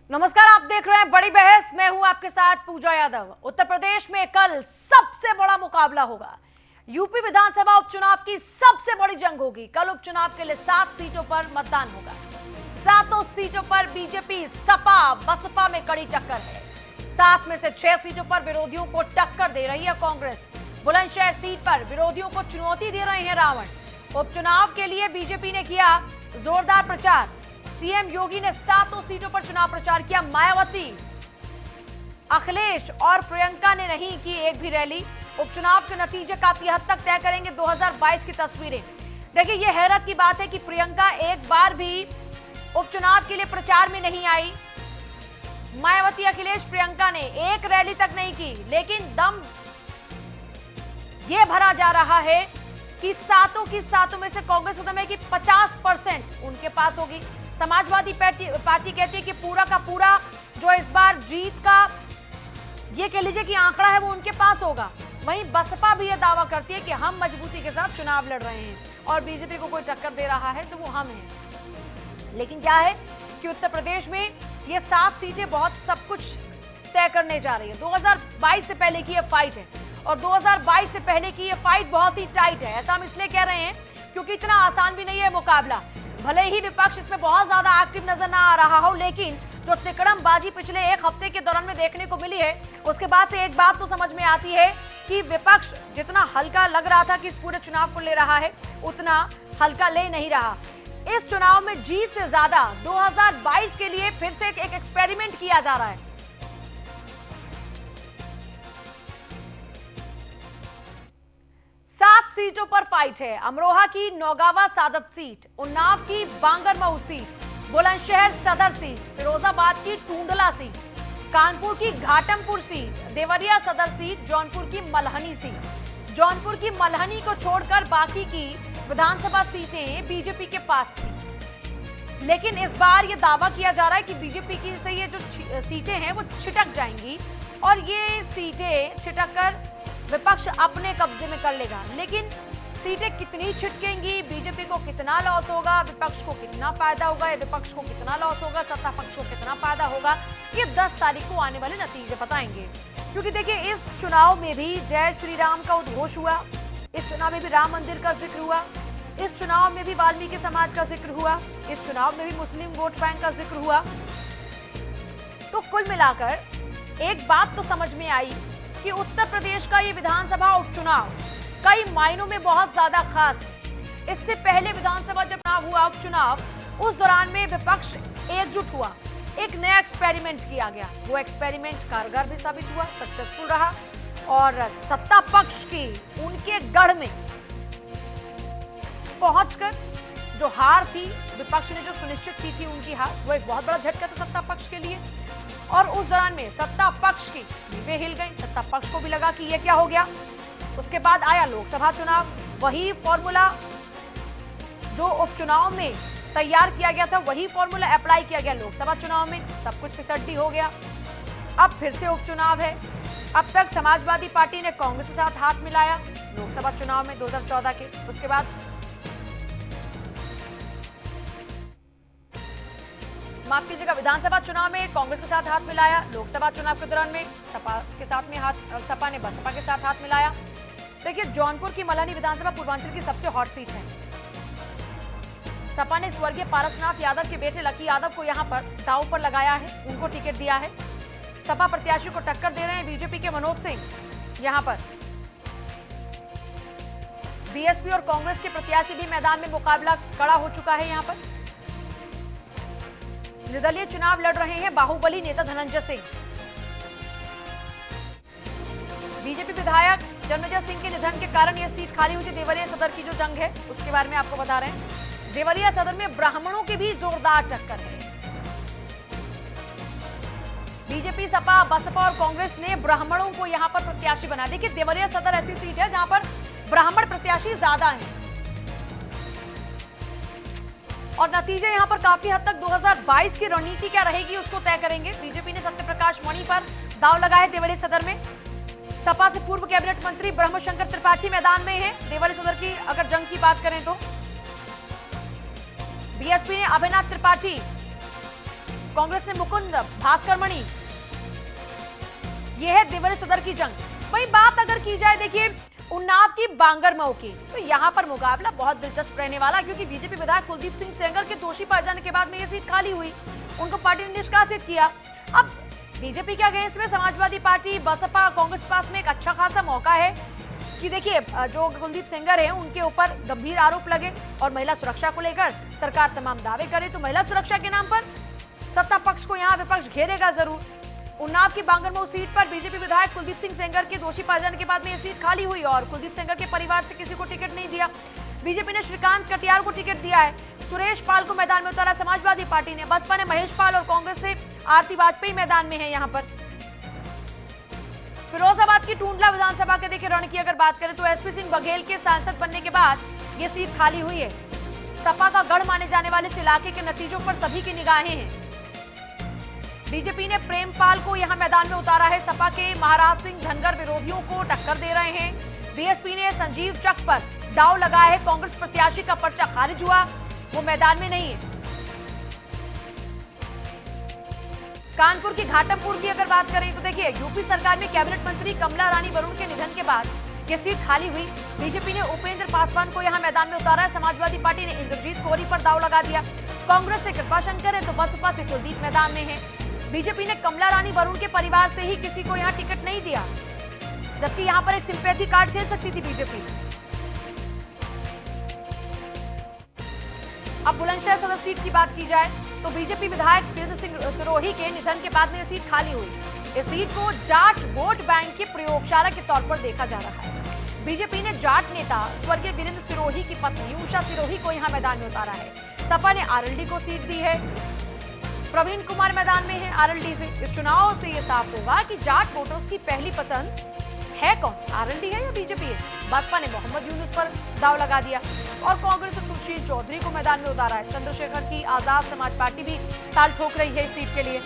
नमस्कार, आप देख रहे हैं बड़ी बहस। मैं हूं आपके साथ पूजा यादव। उत्तर प्रदेश में कल सबसे बड़ा मुकाबला होगा। यूपी विधानसभा उपचुनाव की सबसे बड़ी जंग होगी। कल उपचुनाव के लिए 7 सीटों पर मतदान होगा। 7 सीटों पर बीजेपी सपा बसपा में कड़ी टक्कर है। 7 में से 6 सीटों पर विरोधियों को टक्कर दे रही है कांग्रेस। बुलंदशहर सीट पर विरोधियों को चुनौती दे रहे हैं रावण। उपचुनाव के लिए बीजेपी ने किया जोरदार प्रचार। सीएम योगी ने 7 सीटों पर चुनाव प्रचार किया। मायावती, अखिलेश और प्रियंका ने नहीं की एक भी रैली। उपचुनाव के नतीजे काफी हद तक तय करेंगे 2022 की तस्वीरें। देखिए, यह हैरत की बात है कि प्रियंका एक बार भी उपचुनाव के लिए प्रचार में नहीं आई। मायावती, अखिलेश, प्रियंका ने एक रैली तक नहीं की, लेकिन दम यह भरा जा रहा है कि 7 की 7 में से कांग्रेस का दम है कि 50% उनके पास होगी। समाजवादी पार्टी कहती है कि पूरा का पूरा जो इस बार जीत का ये कह लीजिए कि आंकड़ा है वो उनके पास होगा। वहीं बसपा भी ये दावा करती है कि हम मजबूती के साथ चुनाव लड़ रहे हैं और बीजेपी को कोई टक्कर दे रहा है तो वो हम हैं। लेकिन क्या है कि उत्तर प्रदेश में ये 7 सीटें बहुत सब कुछ तय करने जा रही है। 2022 से पहले की ये फाइट है और 2022 से पहले की ये फाइट बहुत ही टाइट है। ऐसा हम इसलिए कह रहे हैं क्योंकि इतना आसान भी नहीं है मुकाबला। भले ही विपक्ष इसमें बहुत ज्यादा एक्टिव नजर ना आ रहा हो, लेकिन जो तिकड़मबाजी पिछले एक हफ्ते के दौरान में देखने को मिली है, उसके बाद से एक बात तो समझ में आती है कि विपक्ष जितना हल्का लग रहा था कि इस पूरे चुनाव को ले रहा है, उतना हल्का ले नहीं रहा। इस चुनाव में जीत से ज्यादा 2022 के लिए फिर से एक एक्सपेरिमेंट किया जा रहा है। सात सीटों पर फाइट है। अमरोहा की नौगावा सादत सीट, उन्नाव की बांगरमऊ सीट, बुलंदशहर सदर सीट, फिरोजाबाद की टूंडला सीट, कानपुर की घाटमपुर सीट, देवरिया सदर सीट, जौनपुर की मल्हनी सीट। जौनपुर की मल्हनी को छोड़कर बाकी की विधानसभा सीटें बीजेपी के पास थी, लेकिन इस बार यह दावा किया जा रहा है कि बीजेपी की से ये जो सीटें हैं वो छिटक जाएंगी और ये सीटें छिटक कर विपक्ष अपने कब्जे में कर लेगा। लेकिन सीटें कितनी छिटकेंगी, बीजेपी को कितना लॉस होगा, विपक्ष को कितना फायदा होगा, या विपक्ष को कितना लॉस होगा, सत्ता पक्ष को कितना फायदा होगा, ये 10 तारीख को आने वाले नतीजे बताएंगे। क्योंकि देखिए, इस चुनाव में भी जय श्री राम का उद्घोष हुआ, इस चुनाव में भी राम मंदिर का जिक्र हुआ, इस चुनाव में भी वाल्मीकि समाज का जिक्र हुआ, इस चुनाव में भी मुस्लिम वोट बैंक का जिक्र हुआ। तो कुल मिलाकर एक बात तो समझ में आई कि उत्तर प्रदेश का ये विधानसभा उपचुनाव कई मायनों में बहुत ज्यादा खास है। इससे पहले विधानसभा जब चुनाव हुआ, उपचुनाव, उस दौरान में विपक्ष एकजुट हुआ, एक नया एक्सपेरिमेंट किया गया। वो एक्सपेरिमेंट कारगर भी साबित हुआ, सक्सेसफुल रहा और सत्ता पक्ष की उनके गढ़ में पहुंचकर जो हार थी, विपक्ष ने जो सुनिश्चित की थी उनकी हार, वो एक बहुत बड़ा झटका था सत्ता पक्ष के लिए। और उस दौरान में सत्ता पक्ष की नींवें हिल गई, सत्ता पक्ष को भी लगा कि ये क्या हो गया। उसके बाद आया लोकसभा चुनाव, वही फॉर्मूला जो उपचुनाव में तैयार किया गया था, वही फॉर्मूला अप्लाई किया गया लोकसभा चुनाव में। सब कुछ फिसड्डी हो गया। अब फिर से उपचुनाव है। अब तक समाजवादी पार्टी ने कांग्रेस के साथ हाथ मिलाया लोकसभा चुनाव में 2014 के, उसके बाद माफ कीजिएगा, विधानसभा चुनाव में कांग्रेस के साथ हाथ मिलाया, लोकसभा चुनाव के दौरान में सपा के साथ में सपा ने बसपा के साथ हाथ मिलाया। देखिए, जौनपुर की मल्हनी विधानसभा पूर्वांचल की सबसे हॉट सीट है। सपा ने स्वर्गीय पारसनाथ यादव के बेटे लकी यादव को यहां पर दांव पर लगाया है, उनको टिकट दिया है। सपा प्रत्याशी को टक्कर दे रहे हैं बीजेपी के मनोज सिंह। यहां पर बीएसपी और कांग्रेस के प्रत्याशी भी मैदान में मुकाबला कड़ा हो चुका है। यहां पर निर्दलीय चुनाव लड़ रहे हैं बाहुबली नेता धनंजय सिंह। बीजेपी विधायक जन्मेजय सिंह के निधन के कारण यह सीट खाली हुई थी। देवरिया सदर की जो जंग है उसके बारे में आपको बता रहे हैं। देवरिया सदर में ब्राह्मणों की भी जोरदार टक्कर है। बीजेपी, सपा, बसपा और कांग्रेस ने ब्राह्मणों को यहां पर प्रत्याशी बना। देखिए, देवरिया सदर ऐसी सीट है जहां पर ब्राह्मण प्रत्याशी ज्यादा हैं और नतीजे यहां पर काफी हद तक 2022 की रणनीति क्या रहेगी उसको तय करेंगे। बीजेपी ने सत्यप्रकाश मणि पर दांव लगाया देवरिया सदर में। सपा से पूर्व कैबिनेट मंत्री ब्रह्मशंकर त्रिपाठी मैदान में हैं। देवरिया सदर की अगर जंग की बात करें तो बीएसपी ने अभिनाथ त्रिपाठी कांग्रेस ने मुकुंद भास्करमणि, यह है देवरी सदर की जंग। वही बात अगर की जाए देखिए उन्नाव की बांगरमऊ की, तो यहाँ पर मुकाबला बहुत दिलचस्प रहने वाला, क्योंकि बीजेपी विधायक कुलदीप सिंह सेंगर के दोषी पाए जाने के बाद में ये सीट खाली हुई, उनको पार्टी ने निष्कासित किया। अब बीजेपी के अगेंस्ट में समाजवादी पार्टी, बसपा, कांग्रेस पास में एक अच्छा खासा मौका है कि देखिए जो कुलदीप सेंगर है उनके ऊपर गंभीर आरोप लगे और महिला सुरक्षा को लेकर सरकार तमाम दावे करे, तो महिला सुरक्षा के नाम पर सत्ता पक्ष को यहाँ विपक्ष घेरेगा जरूर। उन्नाव की बांगरमऊ सीट पर बीजेपी विधायक कुलदीप सिंह सेंगर के दोषी पाए जाने के बाद में ये सीट खाली हुई और कुलदीप सेंगर के परिवार से किसी को टिकट नहीं दिया। बीजेपी ने श्रीकांत कटियार को टिकट दिया है, सुरेश पाल को मैदान में उतारा समाजवादी पार्टी ने, बसपा ने महेश पाल और कांग्रेस से आरती वाजपेयी मैदान में है। यहाँ पर फिरोजाबाद की टूंडला विधानसभा के देखिए रण की अगर बात करें तो एसपी सिंह बघेल के सांसद बनने के बाद ये सीट खाली हुई है। सपा का गढ़ माने जाने वाले इस इलाके के नतीजों पर सभी की निगाहें हैं। बीजेपी ने प्रेमपाल को यहां मैदान में उतारा है, सपा के महाराज सिंह धनगर विरोधियों को टक्कर दे रहे हैं। बीएसपी ने संजीव चक पर दांव लगाया है, कांग्रेस प्रत्याशी का पर्चा खारिज हुआ, वो मैदान में नहीं है। कानपुर की घाटमपुर की अगर बात करें तो देखिए यूपी सरकार में कैबिनेट मंत्री कमला रानी वरुण के निधन के बाद ये सीट खाली हुई। बीजेपी ने उपेंद्र पासवान को यहां मैदान में उतारा है, समाजवादी पार्टी ने इंद्रजीत कोहरी पर दांव लगा दिया। कांग्रेस से कृपाशंकर है तो बसपा से कुलदीप मैदान में है। बीजेपी ने कमला रानी वरुण के परिवार से ही किसी को यहां टिकट नहीं दिया, जबकि यहां पर एक सिंपैथी कार्ड खेल सकती थी बीजेपी। अब बुलंदशहर सदर सीट की बात की जाए तो बीजेपी विधायक वीरेंद्र सिंह सिरोही के निधन के बाद में यह सीट खाली हुई। इस सीट को जाट वोट बैंक की प्रयोगशाला के तौर पर देखा जा रहा है। बीजेपी ने जाट नेता स्वर्गीय वीरेंद्र सिरोही की पत्नी उषा सिरोही को यहां मैदान में उतारा है। सपा ने आरएलडी को सीट दी है, प्रवीण कुमार मैदान में है आरएलडी से। इस चुनाव से यह साफ होगा कि जाट वोटर्स की पहली पसंद है कौन, आरएलडी है या बीजेपी है। बसपा ने मोहम्मद यूनुस पर दांव लगा दिया और कांग्रेस से सुशील चौधरी को मैदान में उतारा है। चंद्रशेखर की आजाद समाज पार्टी भी ताल ठोक रही है इस सीट के लिए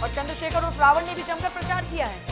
और चंद्रशेखर और रावण ने भी जमकर प्रचार किया है।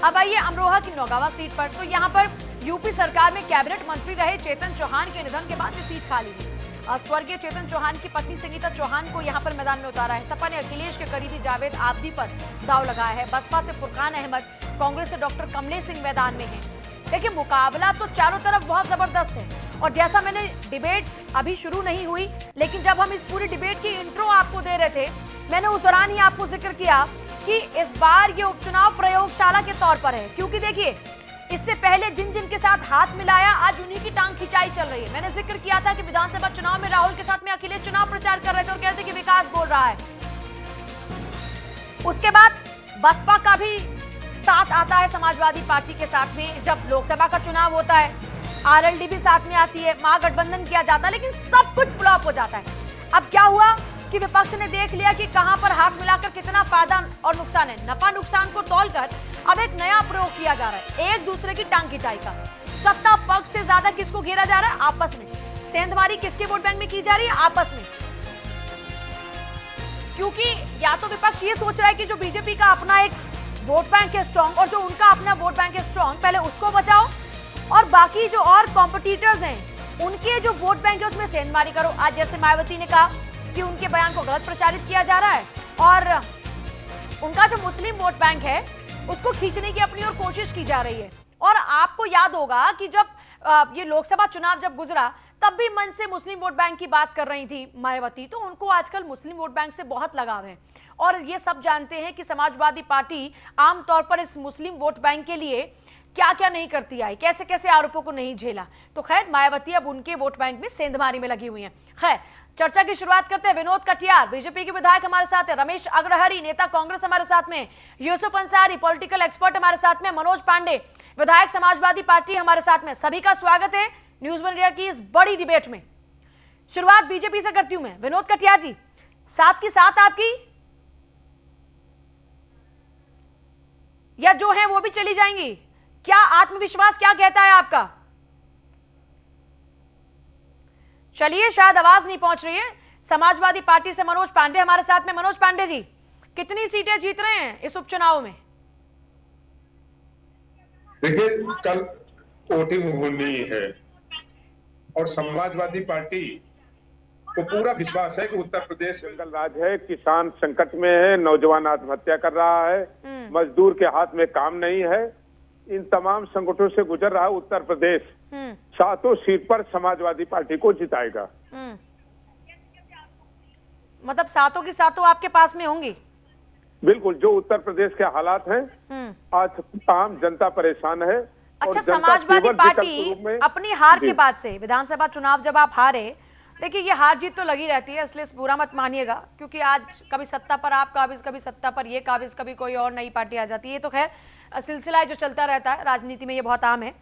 अब आइए अमरोहा की नौगावा सीट पर, तो यहाँ पर यूपी सरकार में कैबिनेट मंत्री रहे चेतन चौहान के निधन के बाद ये सीट खाली हुई। स्वर्गीय चेतन चौहान की पत्नी संगीता चौहान को यहां पर मैदान में उतारा है। सपा ने अखिलेश के करीबी जावेद आबदी पर दांव लगाया है। बसपा से फुरकान अहमद, कांग्रेस से डॉक्टर कमलेश सिंह मैदान में है। देखिए मुकाबला तो चारों तरफ बहुत जबरदस्त है और जैसा मैंने डिबेट अभी शुरू नहीं हुई, लेकिन जब हम इस पूरी डिबेट की इंट्रो आपको दे रहे थे, मैंने उस दौरान ही आपको जिक्र किया कि इस बार ये उपचुनाव प्रयोगशाला के तौर पर है, क्योंकि देखिए इससे पहले जिन जिन के साथ हाथ मिलाया आज उन्हीं की टांग खिंचाई चल रही है। मैंने जिक्र किया था कि विधानसभा चुनाव में राहुल के साथ में अखिलेश चुनाव प्रचार कर रहे थे और कहते कि विकास बोल रहा है। उसके बाद बसपा का भी साथ आता है समाजवादी पार्टी के साथ में, जब लोकसभा का चुनाव होता है आरएलडी भी साथ में आती है, महागठबंधन किया जाता है, लेकिन सब कुछ फ्लॉप हो जाता है। अब क्या हुआ कि विपक्ष ने देख लिया कि कहां पर हाथ मिलाकर कितना फायदा और नुकसान है। नफा नुकसान को तौलकर अब एक नया प्रयोग किया जा रहा है, एक दूसरे की टांग खिंचाई का। सत्ता पक्ष से ज्यादा किसको घेरा जा रहा है, आपस में। सेंधमारी किसके वोट बैंक में की जा रही है, आपस में। क्योंकि या तो विपक्ष ये सोच रहा है कि जो बीजेपी का अपना एक वोट बैंक है स्ट्रॉन्ग और जो उनका अपना वोट बैंक है स्ट्रॉन्ग, पहले उसको बचाओ और बाकी जो और कॉम्पिटिटर्स हैं उनके जो वोट बैंक है उसमें सेंधमारी करो। आज जैसे मायावती ने कहा कि उनके बयान को गलत प्रचारित किया जा रहा है और उनका जो मुस्लिम वोट बैंक है उसको खींचने की अपनी ओर कोशिश की जा रही है। और आपको याद होगा कि जब ये लोकसभा चुनाव जब गुजरा तब भी मन से मुस्लिम वोट बैंक की बात कर रही थी मायावती, तो उनको आजकल मुस्लिम वोट बैंक से बहुत लगाव है और ये सब जानते हैं कि समाजवादी पार्टी आमतौर पर इस मुस्लिम वोट बैंक के लिए क्या क्या नहीं करती आई, कैसे कैसे आरोपों को नहीं झेला। तो खैर मायावती अब उनके वोट बैंक में सेंधमारी में लगी हुई हैं। खैर चर्चा की शुरुआत करते हैं। विनोद कटियार बीजेपी के विधायक हमारे साथ है, रमेश अग्रहरी नेता कांग्रेस हमारे साथ में, यूसुफ अंसारी पॉलिटिकल एक्सपर्ट हमारे साथ में, मनोज पांडे विधायक समाजवादी पार्टी हमारे साथ में। सभी का स्वागत है न्यूज़ वन इंडिया की इस बड़ी डिबेट में। शुरुआत बीजेपी से करती हूं मैं। विनोद कटियार जी, साथ की साथ आपकी या जो है वो भी चली जाएंगी, क्या आत्मविश्वास क्या कहता है आपका? चलिए शायद आवाज नहीं पहुंच रही है। समाजवादी पार्टी से मनोज पांडे हमारे साथ में। मनोज पांडे जी, कितनी सीटें जीत रहे हैं इस उपचुनाव में? देखिए कल वोटिंग होनी है और समाजवादी पार्टी तो पूरा विश्वास है कि उत्तर प्रदेश जंगल राज है, किसान संकट में है, नौजवान आत्महत्या कर रहा है, मजदूर के हाथ में काम नहीं है। इन तमाम संकटों से गुजर रहा उत्तर प्रदेश 7 सीट पर समाजवादी पार्टी को जिताएगा। मतलब 7 की 7 आपके पास में होंगी? बिल्कुल, जो उत्तर प्रदेश के हालात हैं, आज आम जनता परेशान है। अच्छा, समाजवादी पार्टी अपनी हार के बाद से विधानसभा चुनाव जब आप हारे, देखिए ये हार जीत तो लगी रहती है, इसलिए बुरा मत मानिएगा, क्योंकि आज कभी सत्ता पर आप काबिज, कभी सत्ता पर ये काबिज, कभी कोई और नई पार्टी आ जाती है। ये तो खैर सिलसिला है जो चलता रहता है, राजनीति में ये बहुत आम है।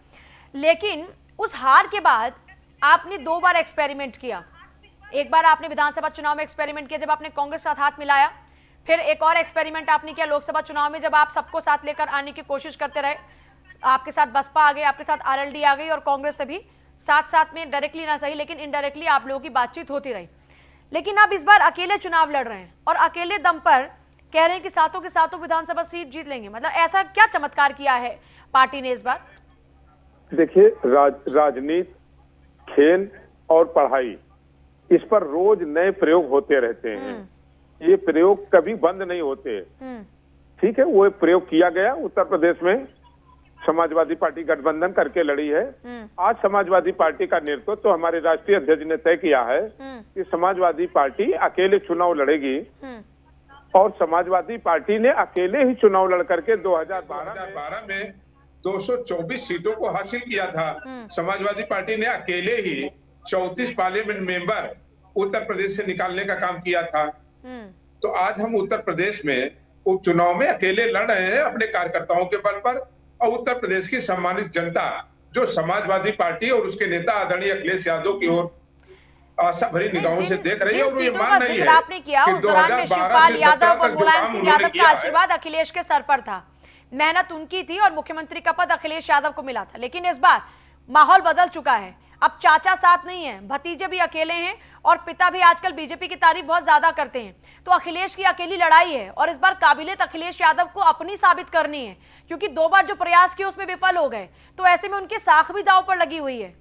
लेकिन उस हार के बाद आपने 2 बार एक्सपेरिमेंट किया। एक बार आपने विधानसभा चुनाव में एक्सपेरिमेंट किया जब आपने कांग्रेस के साथ हाथ मिलाया, फिर एक और एक्सपेरिमेंट आपने किया लोकसभा चुनाव में जब आप सबको साथ लेकर आने की कोशिश करते रहे। आपके साथ बसपा आ गई, आपके साथ आरएलडी आ गई और कांग्रेस से भी साथ साथ में डायरेक्टली ना सही लेकिन इनडायरेक्टली आप लोगों की बातचीत होती रही। लेकिन अब इस बार अकेले चुनाव लड़ रहे हैं और अकेले दम पर कह रहे हैं कि 7 की 7 विधानसभा सीट जीत लेंगे। मतलब ऐसा क्या चमत्कार किया है पार्टी ने इस बार? देखिए, राजनीति, खेल और पढ़ाई, इस पर रोज नए प्रयोग होते रहते हैं। ये प्रयोग कभी बंद नहीं होते। ठीक है, वो एक प्रयोग किया गया उत्तर प्रदेश में, समाजवादी पार्टी गठबंधन करके लड़ी है। आज समाजवादी पार्टी का नेतृत्व तो हमारे राष्ट्रीय अध्यक्ष ने तय किया है कि समाजवादी पार्टी अकेले चुनाव लड़ेगी और समाजवादी पार्टी ने अकेले ही चुनाव लड़ करके 2012 में 224 सीटों को हासिल किया था। समाजवादी पार्टी ने अकेले ही 34 पार्लियामेंट मेंबर उत्तर प्रदेश से निकालने का काम किया था। तो आज हम उत्तर प्रदेश में उपचुनाव में अकेले लड़ रहे हैं अपने कार्यकर्ताओं के बल पर, और उत्तर प्रदेश की सम्मानित जनता जो समाजवादी पार्टी और उसके नेता आदरणीय अखिलेश यादव की ओर आशा भरी निगाहों से देख रही है और ये मान रही है आपने किया उस दौरान में शिवपाल यादव और मुलायम सिंह यादव का आशीर्वाद अखिलेश के सर पर था, मेहनत उनकी थी और मुख्यमंत्री का पद अखिलेश यादव को मिला था। लेकिन इस बार माहौल बदल चुका है, अब चाचा साथ नहीं है, भतीजे भी अकेले हैं और पिता भी आजकल बीजेपी की तारीफ बहुत ज्यादा करते हैं। तो अखिलेश की अकेली लड़ाई है और इस बार काबिलियत अखिलेश यादव को अपनी साबित करनी है, क्योंकि 2 बार जो प्रयास किए उसमें विफल हो गए। तो ऐसे में उनकी साख भी दांव पर लगी हुई है।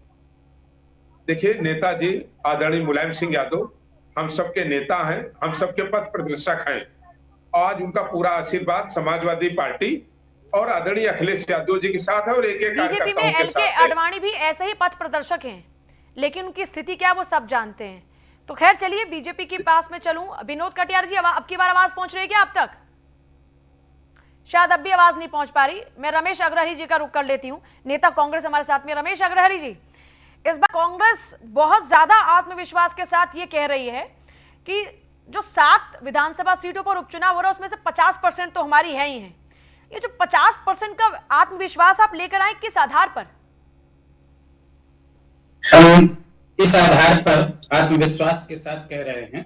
देखिए, नेताजी आदरणीय मुलायम सिंह यादव हम सबके नेता हैं, हम सबके पथ प्रदर्शक हैं। आज उनका पूरा आशीर्वाद समाजवादी पार्टी और आदरणीय अखिलेश यादव जी के साथ है और एक बीजेपी में एल.के. आडवाणी भी ऐसे ही पथ प्रदर्शक हैं, लेकिन उनकी स्थिति क्या वो सब जानते हैं। तो खैर चलिए बीजेपी के पास में चलूं। विनोद कटियार जी, अब की बार आवाज पहुंच रही है क्या आप तक? शायद अब भी आवाज नहीं पहुंच पा रही। मैं रमेश अग्रहरी जी का रुख कर लेती हूं, नेता कांग्रेस हमारे साथ में। रमेश अग्रहरी जी, इस बार कांग्रेस बहुत ज्यादा आत्मविश्वास के साथ ये कह रही है कि जो 7 विधानसभा सीटों पर उपचुनाव हो रहा है उसमें से 50% तो हमारी है ही है। ये जो 50% का आत्मविश्वास आप लेकर आए, किस आधार पर? हम इस आधार पर आत्मविश्वास के साथ कह रहे हैं,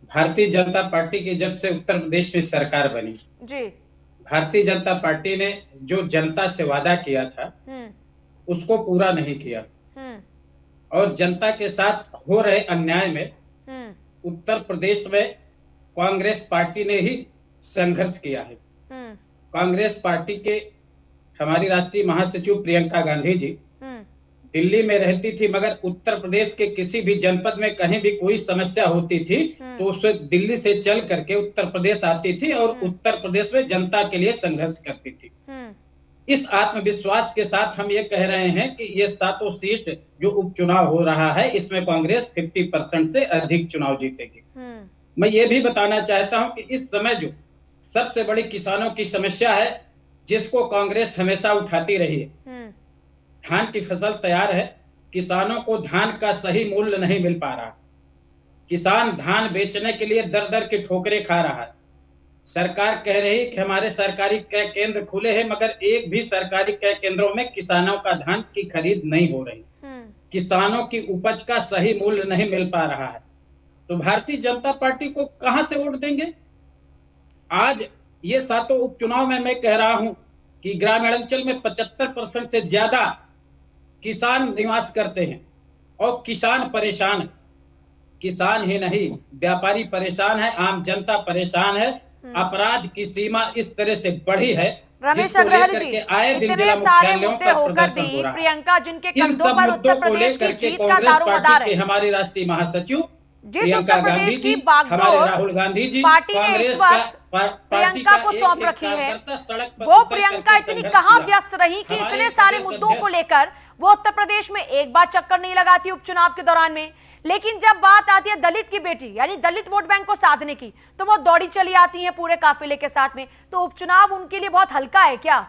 भारतीय जनता पार्टी की जब से उत्तर प्रदेश में सरकार बनी जी, भारतीय जनता पार्टी ने जो जनता से वादा किया था उसको पूरा नहीं किया और जनता के साथ हो रहे अन्याय में उत्तर प्रदेश में कांग्रेस पार्टी ने ही संघर्ष किया है। कांग्रेस पार्टी के हमारी राष्ट्रीय महासचिव प्रियंका गांधी जी दिल्ली में रहती थी, मगर उत्तर प्रदेश के किसी भी जनपद में कहीं भी कोई समस्या होती थी तो उसे दिल्ली से चल करके उत्तर प्रदेश आती थी और उत्तर प्रदेश में जनता के लिए संघर्ष करती थी। इस आत्मविश्वास के साथ हम ये कह रहे हैं कि ये 7 सीट जो उपचुनाव हो रहा है इसमें कांग्रेस 50% से अधिक चुनाव जीतेगी। मैं ये भी बताना चाहता हूं कि इस समय जो सबसे बड़ी किसानों की समस्या है जिसको कांग्रेस हमेशा उठाती रही है, धान की फसल तैयार है, किसानों को धान का सही मूल्य नहीं मिल पा रहा, किसान धान बेचने के लिए दर दर की ठोकरें खा रहा है। सरकार कह रही कि हमारे सरकारी क्रय केंद्र खुले हैं, मगर एक भी सरकारी क्रय केंद्रों में किसानों का धान की खरीद नहीं हो रही, किसानों की उपज का सही मूल्य नहीं मिल पा रहा है। तो भारतीय जनता पार्टी को कहां से वोट देंगे? आज ये 7 उपचुनाव में मैं कह रहा हूं कि ग्रामीण अंचल में 75% से ज्यादा किसान निवास करते हैं और किसान परेशान है। किसान ही नहीं, व्यापारी परेशान है, आम जनता परेशान है अपराध की सीमा इस तरह से बढ़ी है, रमेश जिसको अग्रवाल लेकर जी, के आए दिन इतने जिला सारे मुख्यालयों मुद्दे पर होकर प्रदर्शन भी हो रहा है। प्रियंका जिनके इन कंधों सब पर मुद्दों उत्तर को प्रदेश की लेकर के जीत का कांग्रेस दारोमदार पार्टी के है। हमारी राष्ट्रीय महासचिव जिस प्रियंका उत्तर गांधी प्रदेश जी, की हमारे बागडोर राहुल गांधी जी, पार्टी ने इस कांग्रेस का वक्त पार्टी प्रियंका का को एक सौंप एक रखी है, कार्यकर्ता सड़क पर वो उतर प्रियंका करके इतनी संघर्ष कहां किया। व्यस्त रही कि हमारे इतने सारे प्रदेश मुद्दों को अध्यक्ष लेकर वो उत्तर प्रदेश में एक बार चक्कर नहीं लगाती उपचुनाव के दौरान में, लेकिन जब बात आती है दलित की बेटी यानी दलित वोट बैंक को साधने की तो वो दौड़ी चली आती है पूरे काफिले के साथ में। तो उपचुनाव उनके लिए बहुत हल्का है क्या?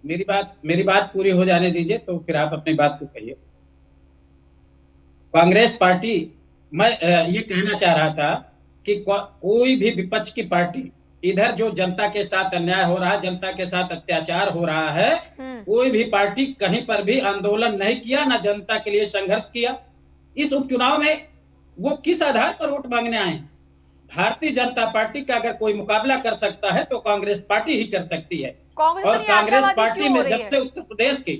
मेरी बात पूरी हो जाने दीजिए, तो फिर आप अपनी बात को कहिए। कांग्रेस पार्टी, मैं ये कहना चाह रहा था कि कोई भी विपक्ष की पार्टी, इधर जो जनता के साथ अन्याय हो रहा है, जनता के साथ अत्याचार हो रहा है, कोई भी पार्टी कहीं पर भी आंदोलन नहीं किया, ना जनता के लिए संघर्ष किया। इस उपचुनाव में वो किस आधार पर वोट मांगने आए? भारतीय जनता पार्टी का अगर कोई मुकाबला कर सकता है तो कांग्रेस पार्टी ही कर सकती है। और कांग्रेस पार्टी में जब से उत्तर प्रदेश की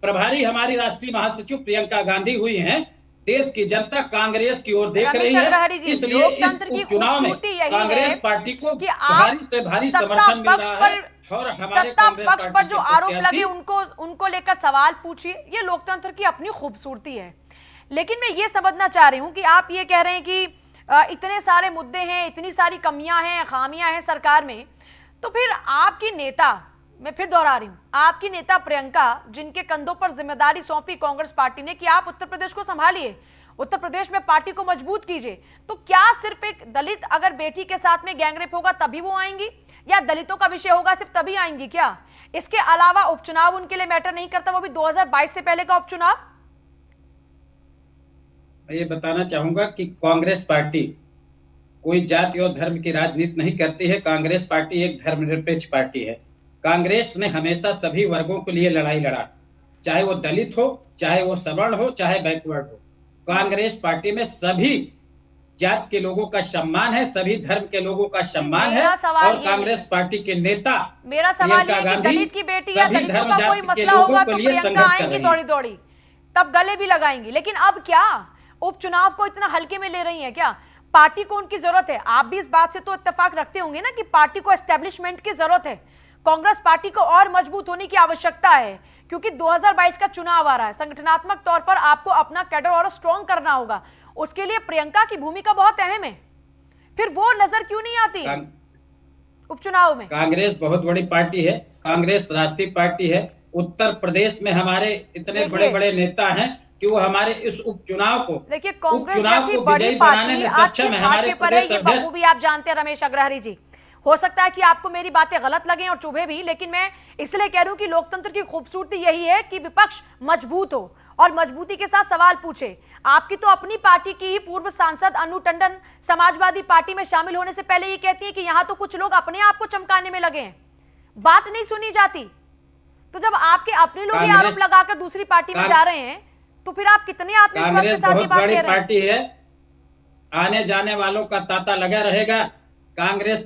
प्रभारी हमारी राष्ट्रीय महासचिव प्रियंका गांधी हुई हैं, देश की जनता कांग्रेस की ओर देख रही है। इसलिए इस उपचुनाव में कांग्रेस पार्टी को भारी से भारी समर्थन मिल रहा है। और हमारे सत्ता पक्ष पर जो आरोप लगे उनको लेकर सवाल पूछिए, ये लोकतंत्र की अपनी खूबसूरती है। लेकिन मैं ये समझना चाह रही हूँ कि आप ये कह रहे हैं कि इतने सारे मुद्दे हैं, इतनी सारी कमियां हैं, खामियां हैं सरकार में, तो फिर आपकी नेता, मैं फिर दोहरा रही हूं, आपकी नेता प्रियंका जिनके कंधों पर जिम्मेदारी सौंपी कांग्रेस पार्टी ने कि आप उत्तर प्रदेश को संभालिए, उत्तर प्रदेश में पार्टी को मजबूत कीजिए, तो क्या सिर्फ एक दलित अगर बेटी के साथ में गैंगरेप होगा तभी वो आएंगी, या दलितों का विषय होगा सिर्फ तभी आएंगी क्या? इसके अलावा उपचुनाव उनके लिए मैटर नहीं करता, वो भी 2022 से पहले का उपचुनाव? मैं ये बताना चाहूंगा कि कांग्रेस पार्टी कोई जाति और धर्म की राजनीति नहीं करती है। कांग्रेस पार्टी एक धर्मनिरपेक्ष पार्टी है। कांग्रेस ने हमेशा सभी वर्गों के लिए लड़ाई लड़ा, चाहे वो दलित हो, चाहे वो सवर्ण हो, चाहे बैकवर्ड हो। कांग्रेस पार्टी में सभी जात के लोगों का सम्मान है, सभी धर्म के लोगों का सम्मान है। और कांग्रेस पार्टी के नेता मेरा सवाल ये कि दलित की बेटी या दलितों का कोई मसला होगा तो प्रियंका आएंगी दौड़ी दौड़ी, तब गले भी लगाएंगी। लेकिन अब क्या उपचुनाव को इतना हल्के में ले रही है क्या? पार्टी को उनकी जरूरत है। आप भी इस बात से तो इत्तेफाक रखते होंगे ना कि पार्टी को एस्टेब्लिशमेंट की जरूरत है, कांग्रेस पार्टी को और मजबूत होने की आवश्यकता है, क्योंकि 2022 का चुनाव आ रहा है। संगठनात्मक तौर पर आपको अपना कैडर और स्ट्रॉन्ग करना होगा, उसके लिए प्रियंका की भूमिका बहुत अहम है। फिर वो नजर क्यों नहीं आती उपचुनाव में? कांग्रेस बहुत बड़ी पार्टी है, कांग्रेस राष्ट्रीय पार्टी है। उत्तर प्रदेश में हमारे इतने बड़े बड़े नेता हैं कि वो हमारे इस उपचुनाव को, देखिए कांग्रेस जैसी बड़ी पार्टी आज किस हाशिए पर है ये बखूबी आप जानते हैं रमेश अग्रवाल जी। हो सकता है कि आपको मेरी बातें गलत लगें और चुभे भी, लेकिन मैं इसलिए कह रही हूं कि लोकतंत्र की खूबसूरती यही है कि विपक्ष मजबूत हो और मजबूती के साथ सवाल पूछे। आपकी तो अपनी पार्टी की ही पूर्व सांसद अनु टंडन समाजवादी पार्टी में शामिल होने से पहले ये कहती है कि यहां तो कुछ लोग अपने आप को चमकाने में लगे हैं, बात नहीं सुनी जाती। तो जब आपके अपने लोग ये आरोप लगाकर दूसरी पार्टी में जा रहे हैं तो फिर आप कितने आत्मविश्वास के साथ ये बात कह रहे हैं? पार्टी है, आने जाने वालों का तांता लगा रहेगा। कांग्रेस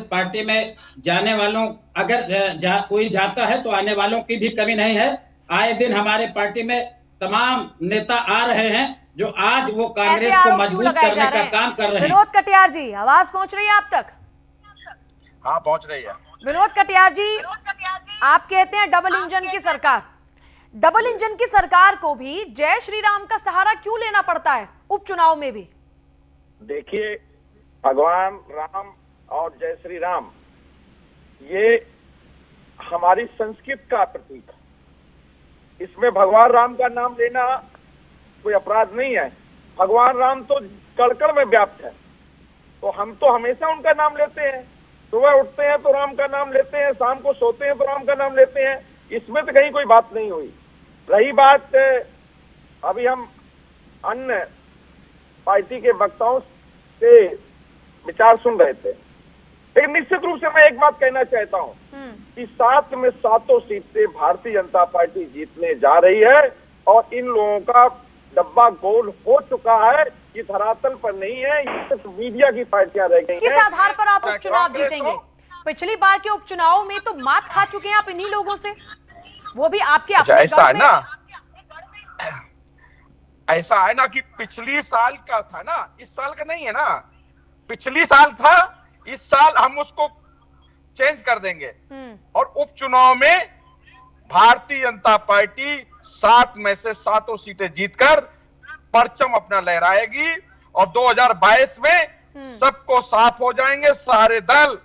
पार्टी में जाने वालों अगर कोई जाता है तो आने वालों की भी कमी नहीं है। आए दिन हमारे पार्टी में तमाम नेता आ रहे हैं जो आज वो कांग्रेस को मजबूत करने का काम कर रहे हैं। विनोद कटियार जी, आवाज पहुंच रही है आप तक? हाँ, पहुंच रही है। विनोद कटियार जी, आप कहते हैं डबल इंजन की सरकार, डबल इंजन की सरकार को भी जय श्री राम का सहारा क्यों लेना पड़ता है उपचुनाव में भी? देखिए, भगवान राम और जय श्री राम ये हमारी संस्कृति का प्रतीक है। इसमें भगवान राम का नाम लेना कोई अपराध नहीं है। भगवान राम तो कण-कण में व्याप्त है, तो हम तो हमेशा उनका नाम लेते हैं। सुबह उठते हैं तो राम का नाम लेते हैं, शाम को सोते हैं तो राम का नाम लेते हैं। इसमें तो कहीं कोई बात नहीं हुई। रही बात, अभी हम अन्य पार्टी के वक्ताओं से विचार सुन रहे थे, लेकिन निश्चित रूप से मैं एक बात कहना चाहता हूं कि 7 में 7 सीटें भारतीय जनता पार्टी जीतने जा रही है और इन लोगों का डब्बा गोल हो चुका है। ये धरातल पर नहीं है, ये सिर्फ मीडिया की पार्टियां रह गई हैं। किस आधार पर आप उपचुनाव जीतेंगे? पिछली बार के उपचुनाव में तो मात खा चुके हैं आप इन्हीं लोगों से, वो भी आपके अपने ऐसा है ना, ऐसा है ना कि पिछली साल का था ना, इस साल का नहीं है ना, पिछली साल था, इस साल हम उसको चेंज कर देंगे। और उपचुनाव में भारतीय जनता पार्टी 7 में से 7 सीटें जीतकर परचम अपना लहराएगी और 2022 में सबको साफ हो जाएंगे सारे दल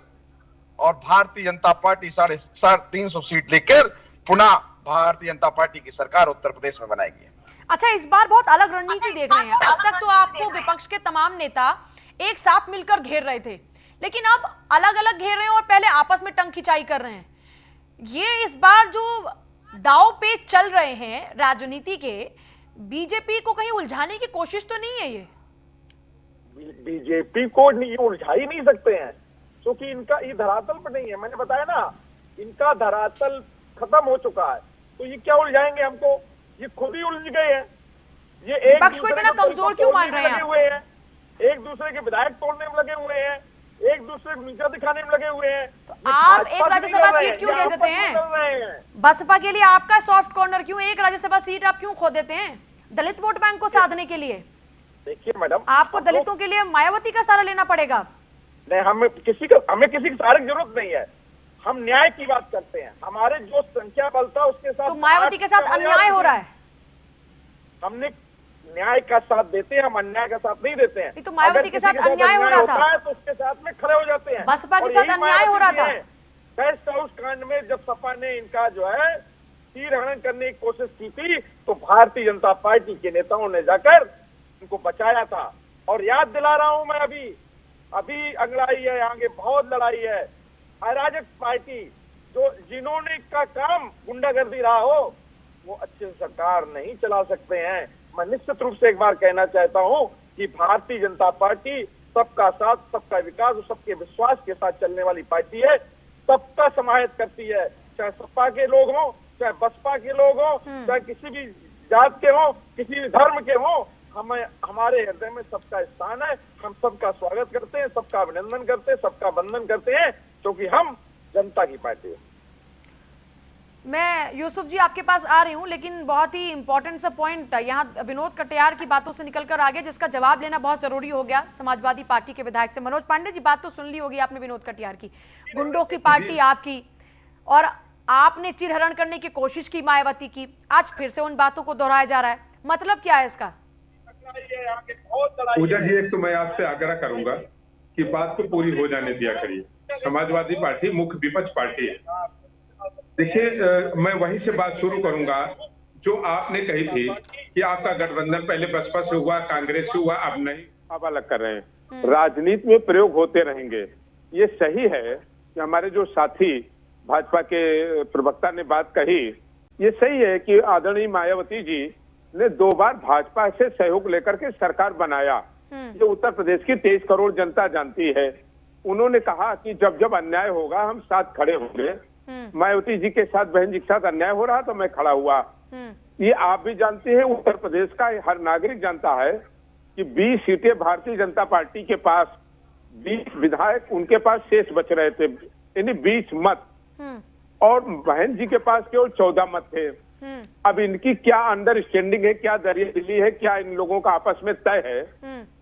और भारतीय जनता पार्टी 350 सीट लेकर पुनः भारतीय जनता पार्टी की सरकार उत्तर प्रदेश में बनाएगी। अच्छा, इस बार बहुत अलग रणनीति देख रहे हैं। अब तक तो आपको विपक्ष के तमाम नेता एक साथ मिलकर घेर रहे थे, लेकिन अब अलग अलग घेर रहे हैं और पहले आपस में टंग खिंचाई कर रहे हैं। ये इस बार जो दांव पे चल रहे हैं राजनीति के, बीजेपी को कहीं उलझाने की कोशिश तो नहीं है? ये बीजेपी को नहीं उलझा ही नहीं सकते हैं, क्योंकि इनका ये धरातल पर नहीं है। मैंने बताया ना, इनका धरातल खत्म हो चुका है, तो ये क्या उलझाएंगे हमको? ये खुद ही उलझ गए हैं। ये एक विपक्ष को इतना कमजोर क्यों मान रहे हैं? एक दूसरे के विधायक तोड़ने में लगे हुए हैं, एक दूसरे को नीचा दिखाने में लगे हुए हैं। तो आप एक राज्यसभा सीट क्यों दे देते हैं? बसपा के लिए आपका सॉफ्ट कॉर्नर क्यों? एक राज्यसभा सीट आप क्यों खो देते हैं दलित वोट बैंक को साधने के लिए? देखिए मैडम, आपको दलितों के लिए मायावती का सहारा लेना पड़ेगा। नहीं, हमें किसी के सहारे की जरूरत नहीं है। हम न्याय की बात करते हैं। हमारे जो संख्या बल था उसके साथ, तो मायावती के साथ अन्याय हो रहा है। हमने न्याय का साथ देते हैं, हम अन्याय का साथ नहीं देते हैं। तो मायावती के साथ अन्याय हो रहा था तो उसके साथ में खड़े हो जाते हैं। बसपा के साथ अन्याय हो रहा था। गेस्ट हाउस कांड में जब सपा ने इनका जो है तीर हरण करने की कोशिश की थी, तो भारतीय जनता पार्टी के नेताओं ने जाकर इनको बचाया था। और याद दिला रहा हूं मैं, अभी अंगड़ाई है, आगे बहुत लड़ाई है। अराजक पार्टी जिन्होंने का काम गुंडागर्दी रहा हो, वो अच्छे से सरकार नहीं चला सकते हैं। मैं निश्चित रूप से एक बार कहना चाहता हूं कि भारतीय जनता पार्टी सबका साथ, सबका विकास और सबके विश्वास के साथ चलने वाली पार्टी है। सबका समाहित करती है, चाहे सपा के लोग हों, चाहे बसपा के लोग हों, चाहे किसी भी जात के हों, किसी भी धर्म के हों। हमारे हृदय में सबका स्थान है। हम सबका स्वागत करते हैं, सबका अभिनंदन करते हैं, सबका वंदन करते हैं, क्योंकि हम जनता की पार्टी है। मैं यूसुफ जी आपके पास आ रही हूं, लेकिन बहुत ही इंपॉर्टेंट सा पॉइंट यहाँ विनोद कटियार की बातों से निकलकर आ गया, जिसका जवाब लेना बहुत जरूरी हो गया समाजवादी पार्टी के विधायक से। मनोज पांडे जी, बात तो सुन ली होगी आपने विनोद कटियार की। गुंडों की पार्टी आपकी, और आपने चिरहरण करने की कोशिश की मायावती की, आज फिर से उन बातों को दोहराया जा रहा है। मतलब क्या है इसका? पूजा जी, एक तो मैं आपसे आग्रह करूंगा कि बात को पूरी हो जाने दिया करिए। समाजवादी पार्टी मुख्य विपक्ष पार्टी है। देखिए, मैं वहीं से बात शुरू करूंगा जो आपने कही थी कि आपका गठबंधन पहले बसपा से हुआ, कांग्रेस से हुआ, अब नहीं। आप अलग कर रहे हैं। राजनीति में प्रयोग होते रहेंगे। ये सही है कि हमारे जो साथी भाजपा के प्रवक्ता ने बात कही, ये सही है कि आदरणीय मायावती जी ने 2 बार भाजपा से सहयोग लेकर के सरकार बनाया। जो उत्तर प्रदेश की 23 करोड़ जनता जानती है। उन्होंने कहा कि जब जब अन्याय होगा हम साथ खड़े होंगे। मायावती जी के साथ, बहन जी के साथ अन्याय हो रहा तो मैं खड़ा हुआ। ये आप भी जानते हैं, उत्तर प्रदेश का हर नागरिक जानता है कि 20 सीटें भारतीय जनता पार्टी के पास, 20 विधायक उनके पास शेष बच रहे थे, यानी 20 मत, और बहन जी के पास केवल 14 मत थे। अब इनकी क्या अंडरस्टैंडिंग है, क्या दरियादिली है, क्या इन लोगों का आपस में तय है,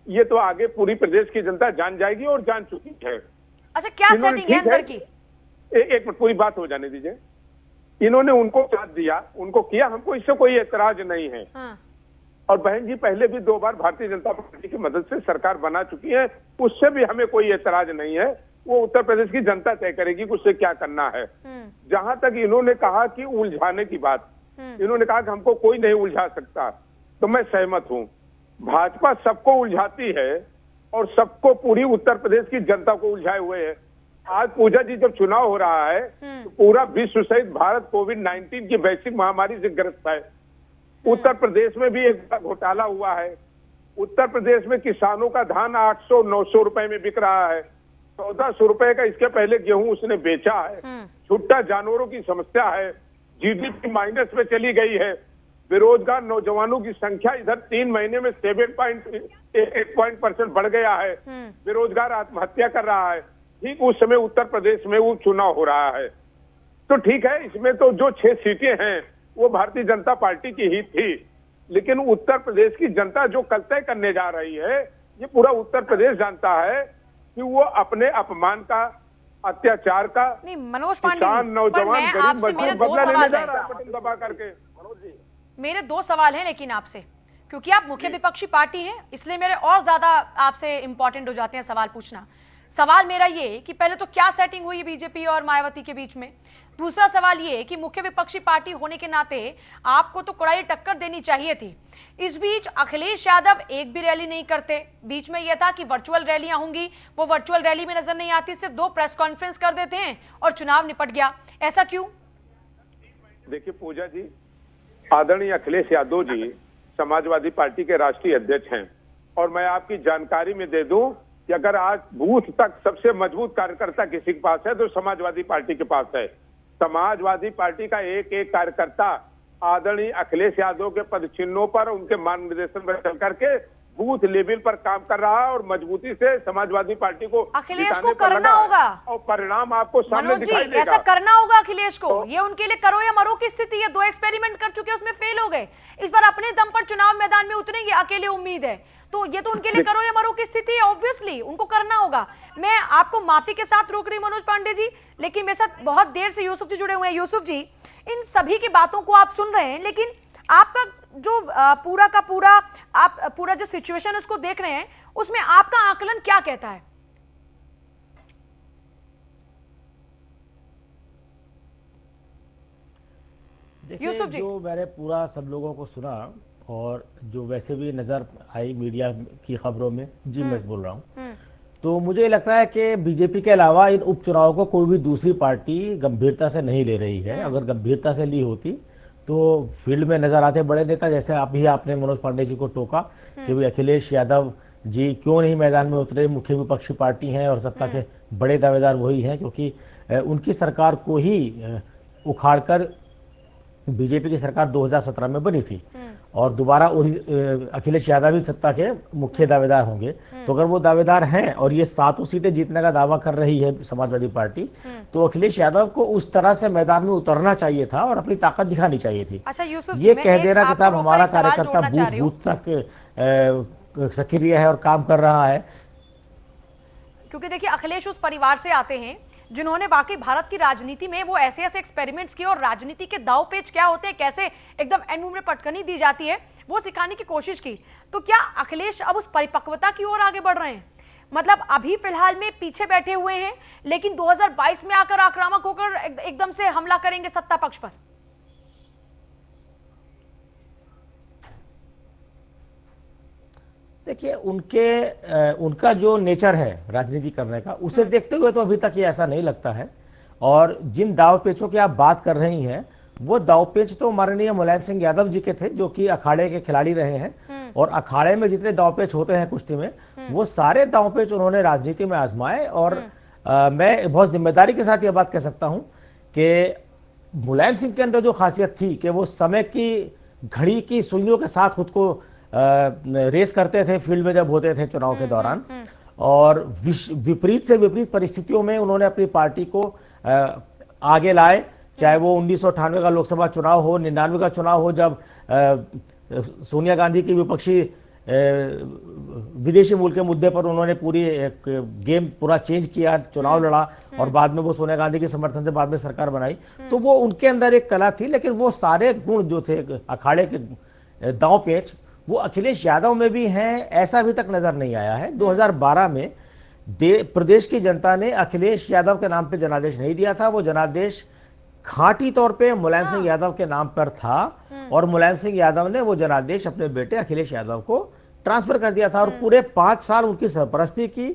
ये तो आगे पूरी प्रदेश की जनता जान जाएगी और जान चुकी है। अच्छा, क्या सेटिंग है अंदर की? एक मिनट, पूरी बात हो जाने दीजिए। इन्होंने उनको साथ दिया, उनको किया, हमको इससे कोई एतराज नहीं है। और बहन जी पहले भी 2 बार भारतीय जनता पार्टी की मदद से सरकार बना चुकी है, उससे भी हमें कोई एतराज नहीं है। वो उत्तर प्रदेश की जनता तय करेगी कि उससे क्या करना है। जहां तक इन्होंने कहा कि उलझाने की बात, इन्होंने कहा कि हमको कोई नहीं उलझा सकता, तो मैं सहमत हूं। भाजपा सबको उलझाती है और सबको, पूरी उत्तर प्रदेश की जनता को उलझाए हुए है। आज पूजा जी जब चुनाव हो रहा है तो पूरा विश्व सहित भारत कोविड-19 की वैश्विक महामारी से ग्रस्त है। उत्तर प्रदेश में भी एक बड़ा घोटाला हुआ है। उत्तर प्रदेश में किसानों का धान 800-900 रुपए में बिक रहा है। 1400 रुपए का इसके पहले गेहूं उसने बेचा है। छुट्टा जानवरों की समस्या है। जीडीपी माइनस में चली गई है। बेरोजगार नौजवानों की संख्या इधर 3 महीने में 7.1% बढ़ गया है। बेरोजगार आत्महत्या कर रहा है। ठीक उस समय उत्तर प्रदेश में वो चुनाव हो रहा है। तो ठीक है, इसमें तो जो 6 सीटें हैं वो भारतीय जनता पार्टी की ही थी। लेकिन उत्तर प्रदेश की जनता जो कल तय करने जा रही है, ये पूरा उत्तर प्रदेश जानता है कि वो अपने अपमान का, अत्याचार का, नहीं मनोज पांडे किसान, जी, पर नौजवान, मैं गरीब आपसे मेरे मजदूर दो बदला लेने सवाल जा हैं, रहा है बटन दबा करके। मनोज जी, मेरे दो सवाल हैं लेकिन आपसे, क्योंकि आप मुख्य विपक्षी पार्टी हैं, इसलिए मेरे और ज्यादा आपसे इंपॉर्टेंट हो जाते हैं सवाल पूछना। सवाल मेरा ये कि पहले तो क्या सेटिंग हुई बीजेपी और मायावती के बीच में, दूसरा सवाल ये कि मुख्य विपक्षी पार्टी होने के नाते आपको तो कड़ाई टक्कर देनी चाहिए थी। इस बीच अखिलेश यादव एक भी रैली नहीं करते, बीच में यह था कि वर्चुअल रैलियां होंगी, वो वर्चुअल रैली में नजर नहीं आती, सिर्फ 2 प्रेस कॉन्फ्रेंस कर देते हैं और चुनाव निपट गया। ऐसा क्यों? देखिए पूजा जी, आदरणीय अखिलेश यादव जी समाजवादी पार्टी के राष्ट्रीय अध्यक्ष हैं, और मैं आपकी जानकारी में दे दूं कि अगर आज बूथ तक सबसे मजबूत कार्यकर्ता किसी के पास है तो समाजवादी पार्टी के पास है। समाजवादी पार्टी का एक एक कार्यकर्ता आदरणीय अखिलेश यादव के पद चिन्हों पर, उनके मार्गदर्शन में चल करके बूथ लेवल पर काम कर रहा है और मजबूती से समाजवादी पार्टी को अखिलेश को करना होगा, और परिणाम आपको सामने मनोज जी दिखाई देगा। ऐसा करना होगा अखिलेश को। ये उनके लिए करो या मरो की स्थिति है, 2 एक्सपेरिमेंट कर चुके, उसमें फेल हो गए, इस बार अपने दम पर चुनाव मैदान में उतरेंगे, अकेले उम्मीद है, तो ये तो उनके लिए करो या मरो की स्थिति है, ऑब्वियसली उनको करना होगा। मैं आपको माफी के साथ रोक रही मनोज पांडे जी, लेकिन मेरे साथ बहुत देर से यूसुफ जी जुड़े हुए हैं। यूसुफ जी, इन सभी की बातों को आप सुन रहे हैं, लेकिन आपका जो पूरा का पूरा आप पूरा जो सिचुएशन है उसको देख रहे हैं, उसमें आपका आकलन क्या कहता है? यूसुफ जी, जो मैंने पूरा सब लोगों को सुना और जो वैसे भी नजर आई मीडिया की खबरों में, जी मैं बोल रहा हूँ, तो मुझे लगता है कि बीजेपी के अलावा इन उपचुनाव को कोई भी दूसरी पार्टी गंभीरता से नहीं ले रही है। अगर गंभीरता से ली होती तो फील्ड में नजर आते बड़े नेता, जैसे आपने मनोज पांडे जी को टोका कि भाई अखिलेश यादव जी क्यों नहीं मैदान में उतरे, मुख्य विपक्षी पार्टी हैं और सत्ता के बड़े दावेदार वही हैं, क्योंकि उनकी सरकार को ही उखाड़कर बीजेपी की सरकार 2017 में बनी थी और दोबारा अखिलेश यादव ही सत्ता के मुख्य दावेदार होंगे। तो अगर वो दावेदार हैं और ये 7 सीटें जीतने का दावा कर रही है समाजवादी पार्टी, तो अखिलेश यादव को उस तरह से मैदान में उतरना चाहिए था और अपनी ताकत दिखानी चाहिए थी। अच्छा यूसुफ ये कह देना कि साहब हमारा कार्यकर्ता बूथ बूथ तक सक्रिय है और काम कर रहा है, क्योंकि देखिए अखिलेश उस परिवार से आते हैं जिन्होंने वाकई भारत की राजनीति में वो ऐसे ऐसे एक्सपेरिमेंट्स किए और राजनीति के दाव पेच क्या होते हैं, कैसे एकदम एंड में पटकनी दी जाती है, वो सिखाने की कोशिश की। तो क्या अखिलेश अब उस परिपक्वता की ओर आगे बढ़ रहे हैं? मतलब अभी फिलहाल में पीछे बैठे हुए हैं, लेकिन 2022 में आकर आक्रामक होकर एकदम से हमला करेंगे सत्ता पक्ष पर? देखिए उनका जो नेचर है राजनीति करने का, उसे देखते हुए तो अभी तक ये ऐसा नहीं लगता है। और जिन दाव पेचों की आप बात कर रही हैं, वो दाव पेच तो माननीय मुलायम सिंह यादव जी के थे, जो कि अखाड़े के खिलाड़ी रहे हैं, और अखाड़े में जितने दाव पेच होते हैं कुश्ती में, वो सारे दाव पेच उन्होंने राजनीति में आजमाए। और मैं बहुत जिम्मेदारी के साथ ये बात कह सकता हूं कि मुलायम सिंह के अंदर जो खासियत थी कि वो समय की घड़ी की सुइयों के साथ खुद को रेस करते थे फील्ड में जब होते थे चुनाव के दौरान, और विपरीत से विपरीत परिस्थितियों में उन्होंने अपनी पार्टी को आगे लाए, चाहे वो 1998 का लोकसभा चुनाव हो, 99 का चुनाव हो, जब सोनिया गांधी की विपक्षी विदेशी मूल के मुद्दे पर उन्होंने पूरी गेम पूरा चेंज किया, चुनाव लड़ा और बाद में वो सोनिया गांधी के समर्थन से बाद में सरकार बनाई। तो वो उनके अंदर एक कला थी, लेकिन वो सारे गुण जो थे अखाड़े के दांव पेच, वो अखिलेश यादव में भी हैं, ऐसा अभी तक नजर नहीं आया है। 2012 में प्रदेश की जनता ने अखिलेश यादव के नाम पे जनादेश नहीं दिया था, वो जनादेश खांटी तौर पे मुलायम सिंह यादव के नाम पर था, और मुलायम सिंह यादव ने वो जनादेश अपने बेटे अखिलेश यादव को ट्रांसफर कर दिया था और पूरे 5 साल उनकी सरपरस्ती की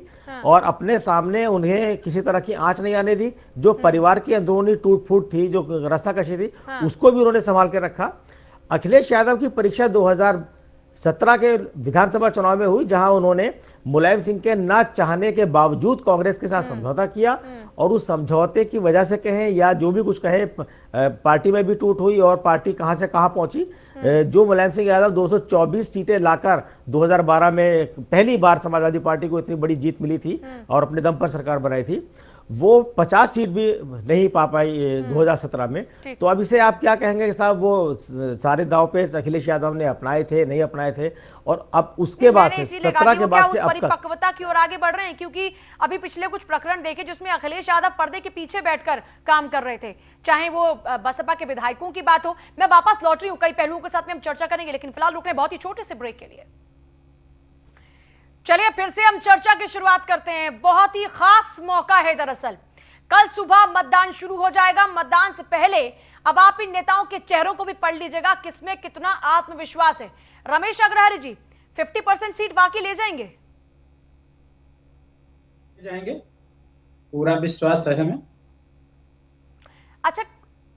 और अपने सामने उन्हें किसी तरह की आंच नहीं आने दी। जो परिवार की अंदरूनी टूट फूट थी, जो रस्साकशी थी, उसको भी उन्होंने संभाल के रखा। अखिलेश यादव की परीक्षा 2017 के विधानसभा चुनाव में हुई, जहां उन्होंने मुलायम सिंह के ना चाहने के बावजूद कांग्रेस के साथ समझौता किया, और उस समझौते की वजह से कहें या जो भी कुछ कहें, पार्टी में भी टूट हुई और पार्टी कहां से कहां पहुंची। जो मुलायम सिंह यादव 224 सीटें लाकर 2012 में पहली बार समाजवादी पार्टी को इतनी बड़ी जीत मिली थी और अपने दम पर सरकार बनाई थी, वो 50 सीट भी नहीं पा पाई 2017 में। तो अब इसे आप क्या कहेंगे कि साहब वो सारे दांव पे अखिलेश यादव ने अपनाए थे, नहीं अपनाए थे, और अब उसके बाद से 17 के बाद से अब तक परिपक्वता की ओर आगे बढ़ रहे हैं? क्योंकि अभी पिछले कुछ प्रकरण देखे जिसमें अखिलेश यादव पर्दे के पीछे बैठकर काम कर रहे थे, चाहे वो बसपा के विधायकों की बात हो। मैं वापस लौट रही हूँ, कई पहलुओं के साथ में हम चर्चा करेंगे, लेकिन फिलहाल रुक रहे बहुत ही छोटे से ब्रेक के लिए। चलिए फिर से हम चर्चा की शुरुआत करते हैं। बहुत ही खास मौका है दरअसल, कल सुबह मतदान शुरू हो जाएगा। मतदान से पहले अब आप इन नेताओं के चेहरों को भी पढ़ लीजिएगा, किसमें कितना आत्मविश्वास है। रमेश अग्रहरि जी, 50% सीट वाकई ले जाएंगे? पूरा विश्वास है हमें। अच्छा,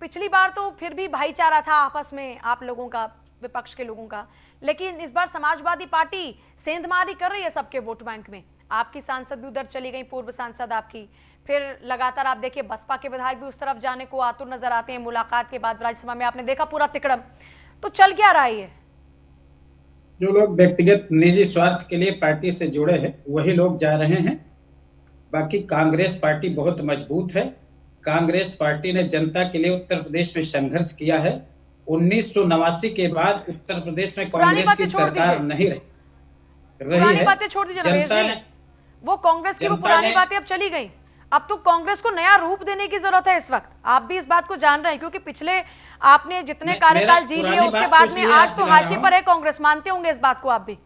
पिछली बार तो फिर भी भाईचारा था आपस में आप लोगों का, विपक्ष के लोगों का, लेकिन इस बार समाजवादी पार्टी सेंधमारी कर रही है सबके वोट बैंक में। आपकी सांसद भी उधर चली गई, पूर्व सांसद आपकी, फिर लगातार आप देखिए बसपा के विधायक भी उस तरफ जाने को आतुर नजर आते हैं। मुलाकात के बाद राज्यसभा में आपने देखा पूरा तिकड़म। तो चल क्या रहा है? जो लोग व्यक्तिगत निजी स्वार्थ के लिए पार्टी से जुड़े हैं वही लोग जा रहे हैं। बाकी कांग्रेस पार्टी बहुत मजबूत है। कांग्रेस पार्टी ने जनता के लिए उत्तर प्रदेश में संघर्ष किया है। 1989 के बाद उत्तर प्रदेश में कांग्रेस की सरकार नहीं रही पुरानी बातें छोड़ दीजिए रमेश जी, वो कांग्रेस की वो पुरानी बातें अब चली गई। अब तो कांग्रेस को नया रूप देने की जरूरत है इस वक्त। आप भी इस बात को जान रहे हैं, क्योंकि पिछले आपने जितने कार्यकाल जी लिए उसके बाद में आज तो हाशिए पर है कांग्रेस, मानते होंगे इस बात को आप भी।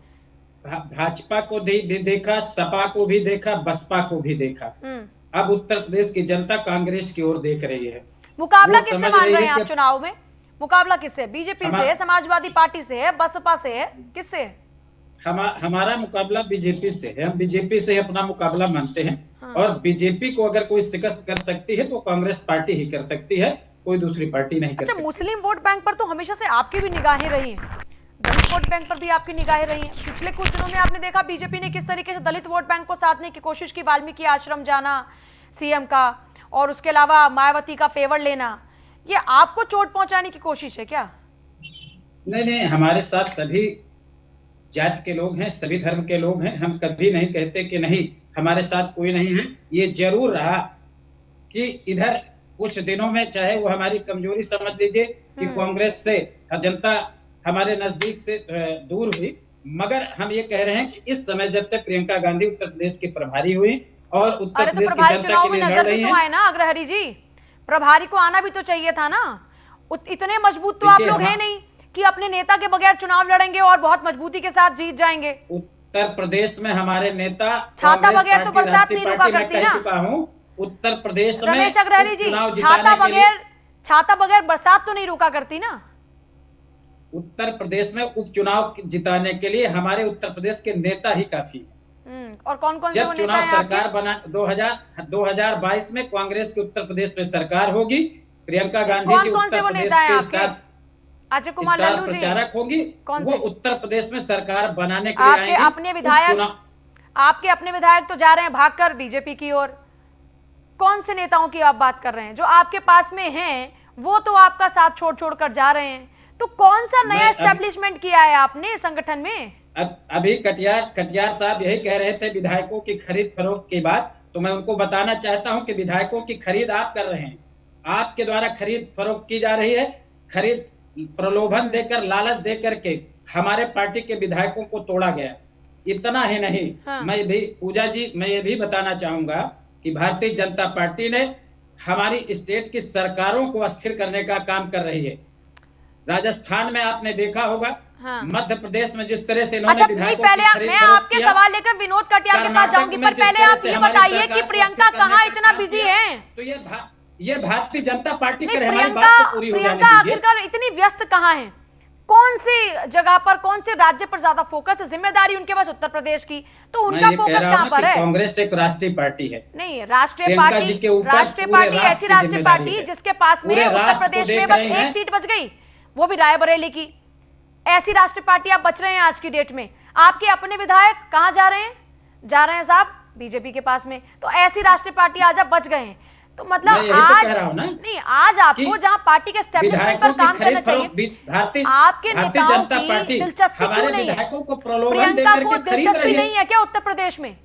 भाजपा को भी देखा, सपा को भी देखा, बसपा को भी देखा। अब उत्तर प्रदेश की जनता कांग्रेस की ओर देख रही है। मुकाबला किससे मान रहे हैं आप चुनाव में? मुकाबला किससे? बीजेपी से है, समाजवादी पार्टी से है, बसपा से है, किससे है? हमारा मुकाबला बीजेपी से है। हम बीजेपी से अपना मुकाबला मानते हैं। और बीजेपी को अगर कोई शिकस्त कर सकती है तो कांग्रेस पार्टी ही कर सकती है, कोई दूसरी पार्टी नहीं कर सकती। मुस्लिम वोट बैंक पर तो हमेशा से आपकी भी निगाहें रही हैं, दलित वोट बैंक पर भी आपकी निगाहें रही हैं। पिछले कुछ दिनों में आपने देखा बीजेपी ने किस तरीके से दलित वोट बैंक को साधने की कोशिश की। वाल्मीकि आश्रम जाना सीएम का, और उसके अलावा मायावती का फेवर लेना, ये आपको चोट पहुंचाने की कोशिश है क्या? नहीं, हमारे साथ सभी जात के लोग हैं, सभी धर्म के लोग हैं। हम कभी नहीं कहते कि नहीं हमारे साथ कोई नहीं है। ये जरूर रहा कि इधर कुछ दिनों में, चाहे वो हमारी कमजोरी समझ लीजिए कि कांग्रेस से जनता हमारे नजदीक से दूर हुई, मगर हम ये कह रहे हैं कि इस समय जब से प्रियंका गांधी उत्तर प्रदेश की प्रभारी हुई और उत्तर प्रदेश की जनता के लिए लड़ रही है ना अग्रहरि जी, प्रभारी को आना भी तो चाहिए था ना। इतने मजबूत तो आप लोग हैं नहीं कि अपने नेता के बगैर चुनाव लड़ेंगे और बहुत मजबूती के साथ जीत जाएंगे। उत्तर प्रदेश में हमारे नेता छाता बगैर तो बरसात नहीं रुका करती ना। चुका हूं उत्तर प्रदेश में रमेश अग्रहरि जी, छाता बगैर बरसात तो नहीं रुका करती ना। उत्तर प्रदेश में उपचुनाव जिताने के लिए हमारे उत्तर प्रदेश के नेता ही काफी है। और कौन कौन से जब चुनाव सरकार बना 2022 में कांग्रेस के उत्तर प्रदेश में सरकार होगी, प्रियंका गांधी जी उत्तर प्रदेश के स्टार अजय कुमार लल्लू जी प्रचारक होगी, वो उत्तर प्रदेश में सरकार बनाने के लिए आएंगे। आपके अपने विधायक तो जा रहे हैं भागकर बीजेपी की ओर। कौन से नेताओं की आप बात कर रहे हैं? जो आपके पास में हैं वो तो आपका साथ छोड़ कर जा रहे हैं। तो कौन सा नया एस्टेब्लिशमेंट किया है आपने संगठन में? अभी कटियार साहब यही कह रहे थे विधायकों की खरीद फरोख्त की बात, तो मैं उनको बताना चाहता हूं कि विधायकों की खरीद आप कर रहे हैं। आपके द्वारा खरीद फरोख्त की जा रही है। खरीद प्रलोभन देकर, लालच देकर के हमारे पार्टी के विधायकों को तोड़ा गया। इतना ही नहीं, मैं भी पूजा जी, मैं ये भी बताना चाहूंगा कि भारतीय जनता पार्टी ने हमारी स्टेट की सरकारों को अस्थिर करने का काम कर रही है। राजस्थान में आपने देखा होगा, मध्य प्रदेश में जिस तरह से इन्होंने विधायकों की खरीद मैं आपके सवाल लेकर विनोद कटियार के पास जाऊंगी, पर पहले आप ये बताइए कि प्रियंका कहाँ इतना बिजी है? तो ये भारतीय जनता पार्टी की हमारी बात तो पूरी हो जाने दीजिए। आखिरकार इतनी व्यस्त कहाँ है? कौन सी जगह पर, कौन से राज्य पर ज्यादा फोकस है? जिम्मेदारी उनके पास उत्तर प्रदेश की, तो उनका फोकस कहाँ पर है? कांग्रेस एक राष्ट्रीय पार्टी है। नहीं, राष्ट्रीय पार्टी ऐसी राष्ट्रीय पार्टी जिसके पास में उत्तर प्रदेश में बस एक सीट बच गई, वो भी रायबरेली की। ऐसी राष्ट्रीय पार्टी आप बच रहे हैं आज की डेट में। आपके अपने विधायक कहाँ जा रहे हैं? जा रहे हैं साहब बीजेपी के पास में। तो ऐसी राष्ट्रीय पार्टी आज आप बच गए हैं। तो मतलब आज आपको जहां पार्टी के एस्टेब्लिशमेंट पर काम करना चाहिए, आपके नेताओं की दिलचस्पी क्यों नहीं है? प्रियंका को दिलचस्पी नहीं है क्या उत्तर प्रदेश में?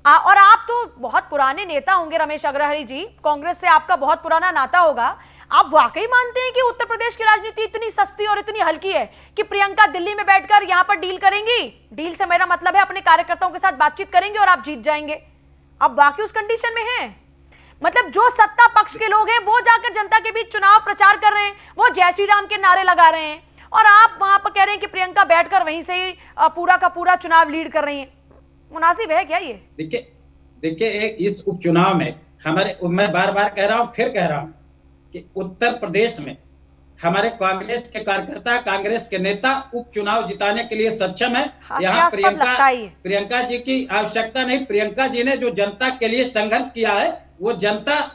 और आप तो बहुत पुराने नेता होंगे रमेश अग्रहरि जी, कांग्रेस से आपका बहुत पुराना नाता होगा। आप वाकई मानते हैं कि उत्तर प्रदेश की राजनीति इतनी सस्ती और इतनी हल्की है कि प्रियंका दिल्ली में बैठकर यहां पर डील करेंगी? डील से मेरा मतलब है अपने कार्यकर्ताओं के साथ बातचीत करेंगे और आप जीत जाएंगे। अब बाकी उस कंडीशन में हैं, मतलब जो सत्ता पक्ष के लोग हैं वो जाकर जनता के बीच चुनाव प्रचार कर रहे हैं, वो जय श्री राम के नारे लगा रहे हैं, और आप वहां पर कह रहे हैं कि प्रियंका बैठकर वहीं से ही पूरा का पूरा चुनाव लीड कर रही है। मुनासिब है क्या ये? देखिए इस उपचुनाव में मैं बार बार कह रहा हूं, फिर कह रहा हूं कि उत्तर प्रदेश में हमारे कांग्रेस के कार्यकर्ता, कांग्रेस के नेता उपचुनाव जिताने के लिए सक्षम है। यहाँ प्रियंका जी की आवश्यकता नहीं। प्रियंका जी ने जो जनता के लिए संघर्ष किया है वो जनता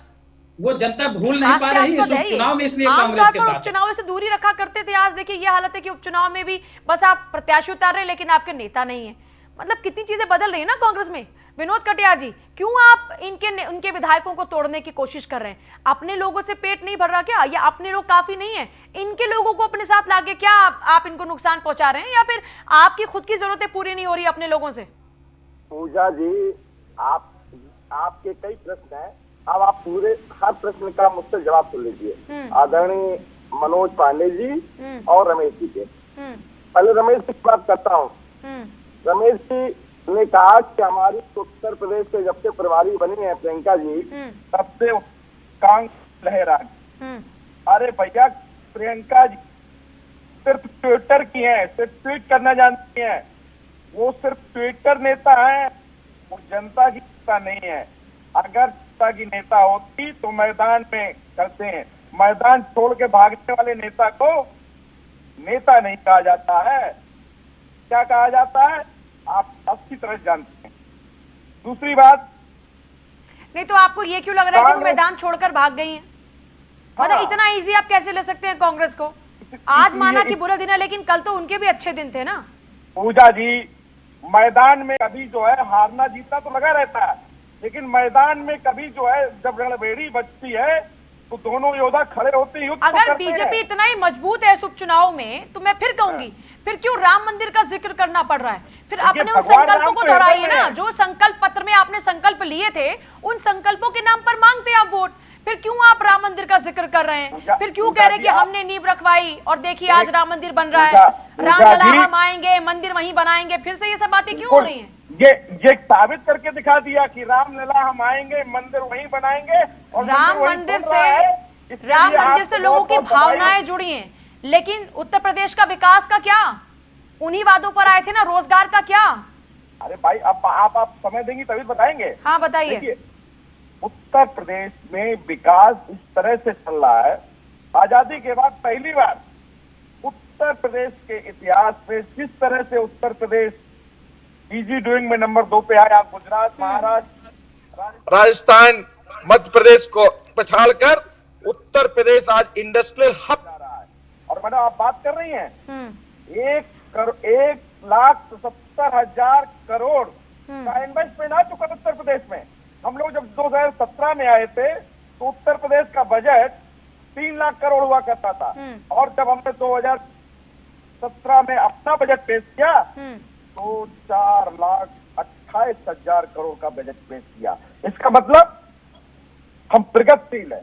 भूल नहीं पा रही है इस उपचुनाव में, इसलिए कांग्रेस के साथ उपचुनाव से दूरी रखा करते थे। आज देखिए ये हालत है कि उपचुनाव में भी बस आप प्रत्याशी उतार रहे हैं लेकिन आपके नेता नहीं है। मतलब कितनी चीजें बदल रही है ना कांग्रेस में। विनोद कटियार जी, क्यों आप उनके विधायकों को तोड़ने की कोशिश कर रहे हैं? अपने लोगों से पेट नहीं भर रहा क्या, या अपने लोग काफी नहीं है? इनके लोगों को अपने साथ लाके क्या आप इनको नुकसान पहुंचा रहे हैं, या फिर आपकी खुद की जरूरतें पूरी नहीं हो रही अपने लोगों से? पूजा जी, आपके कई प्रश्न हैं, अब आप पूरे हर प्रश्न का मुझसे जवाब सुन लीजिए। आदरणीय मनोज पांडे जी और रमेश जी के। पहले रमेश जी की बात करता हूँ। रमेश जी ने कहा कि हमारी उत्तर प्रदेश के जब से प्रभारी बनी है प्रियंका जी तब से कांग्रेस लहरा। अरे भैया, प्रियंका जी सिर्फ ट्विटर की हैं, सिर्फ ट्वीट करना जानती हैं। वो सिर्फ ट्विटर नेता हैं, वो जनता की नेता नहीं है। अगर जनता की नेता होती तो मैदान में करते हैं। मैदान छोड़ के भागने वाले नेता को नेता नहीं कहा जाता है। क्या कहा जाता है आप अच्छी तरह जानते हैं। दूसरी बात, नहीं तो आपको ये क्यों लग रहा है कि वो मैदान छोड़कर भाग गई हैं? मतलब इतना इजी आप कैसे ले सकते हैं कांग्रेस को? आज माना कि बुरा दिन है लेकिन कल तो उनके भी अच्छे दिन थे ना। पूजा जी, मैदान में कभी जो है हारना जीतना तो लगा रहता है, लेकिन मैदान में कभी जो है जब रणभेड़ी बजती है तो दोनों योद्धा खड़े होते हैं। अगर बीजेपी इतना ही मजबूत है इस उपचुनाव में तो मैं फिर कहूंगी, फिर क्यों राम मंदिर का जिक्र करना पड़ रहा है? फिर अपने उन संकल्पों को दोहराइए ना, जो संकल्प पत्र में आपने संकल्प लिए थे उन संकल्पों के नाम पर मांगते आप वोट। फिर क्यों आप राम मंदिर का जिक्र कर रहे हैं? फिर क्यों कह रहे हैं कि हमने नींव रखवाई और देखिए आज राम मंदिर बन रहा है, रामलला हम आएंगे, मंदिर वहीं बनाएंगे? फिर से ये सब बातें क्यों हो रही हैं? ये साबित करके दिखा दिया कि रामलला हम आएंगे, मंदिर वहीं बनाएंगे। और राम मंदिर से लोगों की भावनाएं जुड़ी हैं, लेकिन उत्तर प्रदेश का विकास का क्या? उन्हीं वादों पर आए थे ना, रोजगार का क्या? अरे भाई, अब आप समय देंगी तभी बताएंगे। हाँ बताइए। उत्तर प्रदेश में विकास इस तरह से चल रहा है, आजादी के बाद पहली बार उत्तर प्रदेश के इतिहास में जिस तरह से उत्तर प्रदेश इजी डूइंग में नंबर 2 पे आया, गुजरात, महाराष्ट्र, राजस्थान, मध्य प्रदेश को पछाड़कर उत्तर प्रदेश आज इंडस्ट्रियल हब जा रहा है। और मैडम आप बात कर रही हैं 1,70,000 करोड़ का इन्वेस्टमेंट आ चुका उत्तर प्रदेश में। हम लोग जब 2017 में आए थे तो उत्तर प्रदेश का बजट 3 लाख करोड़ हुआ करता था, और जब हमने 2017 में अपना बजट पेश किया तो 4,28,000 करोड़ का बजट पेश किया। इसका मतलब हम प्रगतिशील है,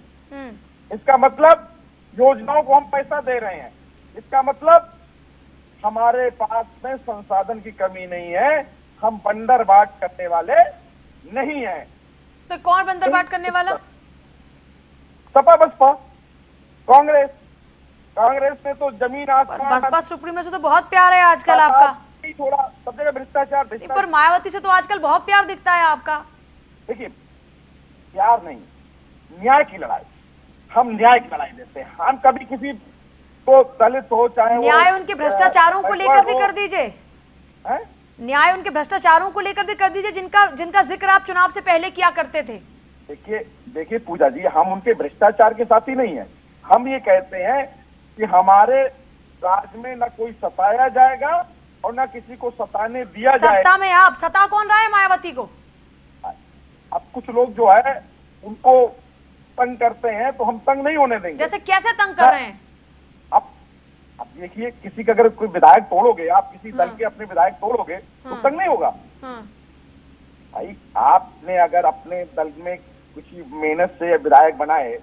इसका मतलब योजनाओं को हम पैसा दे रहे हैं, इसका मतलब हमारे पास में संसाधन की कमी नहीं है, हम बंदरबाट करने वाले नहीं हैं। तो कौन बंदरबाट करने वाला? सपा बसपा कांग्रेस ने तो जमीन आसमान। बसपा सुप्रीमो से तो बहुत प्यार है आजकल आपका, थोड़ा सब जगह भ्रष्टाचार। पर मायावती से तो आजकल बहुत प्यार दिखता है आपका। देखिए, प्यार नहीं, न्याय की लड़ाई, हम न्याय की लड़ाई देते हैं। हम कभी किसी को दलित हो चाहे न्याय उनके भ्रष्टाचारों को लेकर भी कर दीजिए, न्याय उनके भ्रष्टाचारों को लेकर भी कर दीजिए जिनका जिक्र आप चुनाव से पहले किया करते थे। देखिए पूजा जी, हम उनके भ्रष्टाचार के साथी नहीं है। हम ये कहते हैं कि हमारे राज्य में न कोई सताया जाएगा और न किसी को सताने दिया जाएगा। सत्ता में आप सता कौन रहा है मायावती को? अब कुछ लोग जो है उनको तंग करते हैं तो हम तंग नहीं होने देंगे। जैसे कैसे तंग कर रहे हैं? अब देखिए, किसी का अगर कोई विधायक तोड़ोगे, आप किसी दल के अपने विधायक तोड़ोगे तो तंग नहीं होगा। भाई आपने अगर अपने दल में कुछ मेहनत से विधायक बनाए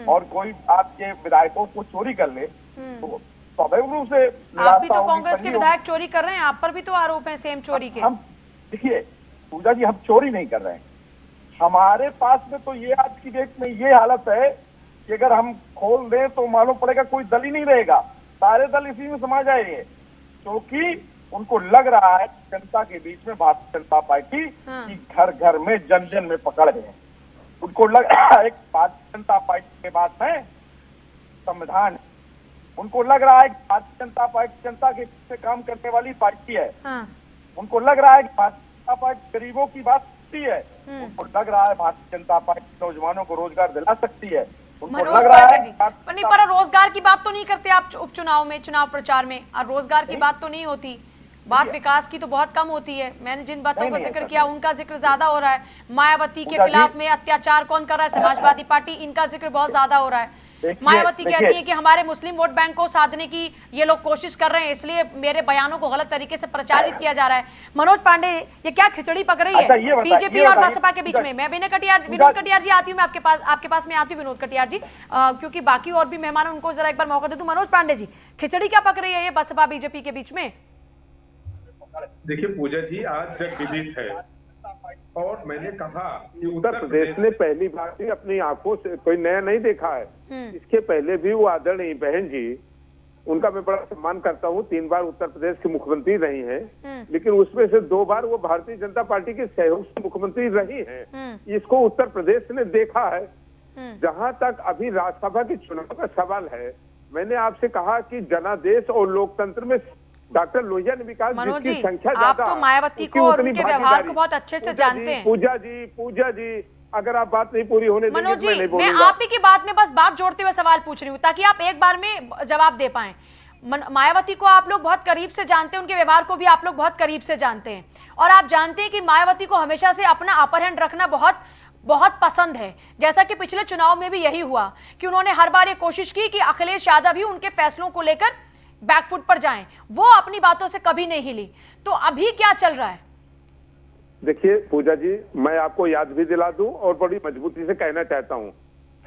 और कोई आपके विधायकों को चोरी कर ले तो स्वाभाविक रूप से आप भी निराशा तो होगी, कांग्रेस के तंगी विधायक चोरी कर रहे हैं, आप पर भी तो आरोप है सेम चोरी के। हम देखिए पूजा जी, हम चोरी नहीं कर रहे हैं। हमारे पास में तो ये आज की डेट में ये हालत है कि अगर हम खोल दें तो मालूम पड़ेगा कोई दल ही नहीं रहेगा, सारे दल इसी में समा जाएंगे, क्योंकि उनको लग रहा है जनता के बीच में भारतीय जनता पार्टी की घर घर में जन जन में पकड़ है। उनको लग रहा है भारतीय जनता पार्टी के बाद में संविधान है। उनको लग रहा है कि भारतीय जनता पार्टी जनता के पीछे काम करने वाली पार्टी है। उनको लग रहा है कि भारतीय जनता पार्टी गरीबों की बात करती है। उनको लग रहा है भारतीय जनता पार्टी नौजवानों को रोजगार दिला सकती है। उनको लग रहा है पर रोजगार की बात तो नहीं करते आप उपचुनाव में, चुनाव प्रचार में, और रोजगार की बात तो नहीं होती, बात विकास की तो बहुत कम होती है। मैंने जिन बातों का जिक्र किया उनका जिक्र ज्यादा हो रहा है। मायावती के खिलाफ में अत्याचार कौन कर रहा है? समाजवादी पार्टी, इनका जिक्र बहुत ज्यादा हो रहा है। मायावती कहती है कि हमारे मुस्लिम वोट बैंक को साधने की ये लोग कोशिश कर रहे हैं, इसलिए मेरे बयानों को गलत तरीके से प्रचारित किया जा रहा है। मनोज पांडे, ये क्या खिचड़ी पक रही है बीजेपी और बसपा के बीच में? मैं विनोद कटियार जी आती हूँ, मैं आपके पास में आती हूँ विनोद कटियार जी, क्योंकि बाकी और भी मेहमान उनको जरा एक बार मौका दे दूं। मनोज पांडे जी, खिचड़ी क्या पक रही है ये बसपा बीजेपी के बीच में? देखिए पूजा जी, आज जब विदित है और मैंने कहा कि उत्तर प्रदेश ने पहली बार ही अपनी आंखों से कोई नया नहीं देखा है। इसके पहले भी वो आदरणीय बहन जी, उनका मैं बड़ा सम्मान करता हूँ, 3 बार उत्तर प्रदेश की मुख्यमंत्री रही हैं, लेकिन उसमें से 2 बार वो भारतीय जनता पार्टी के सहयोग से मुख्यमंत्री रही हैं। इसको उत्तर प्रदेश ने देखा है। जहां तक अभी राज्यसभा के चुनाव का सवाल है, मैंने आपसे कहा कि जनादेश और लोकतंत्र में डॉक्टर लोहिया ने भी कहा जिसकी संख्या आप तो मायावती को और उनके व्यवहार को बहुत अच्छे से जानते हैं। पूजा जी, अगर आप बात नहीं पूरी होने मनोज जी, मैं आप ही की बात में बस बात जोड़ते हुए सवाल पूछ रही हूँ ताकि आप एक बार में जवाब दे पाएं। मायावती को आप लोग बहुत करीब से जानते हैं, उनके व्यवहार को भी आप लोग बहुत करीब से जानते हैं, और आप जानते हैं कि मायावती को हमेशा से अपना अपर हैंड रखना बहुत बहुत पसंद है। जैसा कि पिछले चुनाव में भी यही हुआ कि उन्होंने हर बार ये कोशिश की कि अखिलेश यादव ही उनके फैसलों को लेकर बैकफुट पर जाएं, वो अपनी बातों से कभी नहीं हिली। तो अभी क्या चल रहा है? देखिए पूजा जी, मैं आपको याद भी दिला दूं और बड़ी मजबूती से कहना चाहता हूं,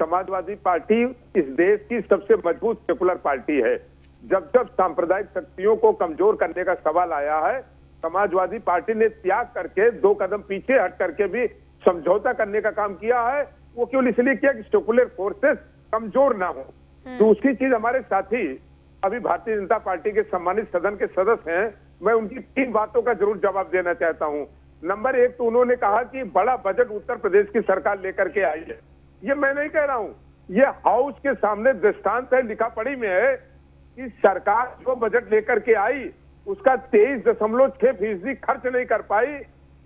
समाजवादी पार्टी इस देश की सबसे मजबूत सेकुलर पार्टी है। जब जब सांप्रदायिक शक्तियों को कमजोर करने का सवाल आया है, समाजवादी पार्टी ने त्याग करके 2 कदम पीछे हट करके भी समझौता करने का काम किया है। वो केवल इसलिए किया कि सेकुलर फोर्सेस कमजोर ना हो। दूसरी चीज, हमारे साथी अभी भारतीय जनता पार्टी के सम्मानित सदन के सदस्य हैं, मैं उनकी 3 बातों का जरूर जवाब देना चाहता हूं। नंबर 1 तो उन्होंने कहा कि बड़ा बजट उत्तर प्रदेश की सरकार लेकर के आई है। ये मैं नहीं कह रहा हूं, ये हाउस के सामने दृष्टांत है, लिखा पढ़ी में है कि सरकार जो बजट लेकर के आई उसका 23.6% खर्च नहीं कर पाई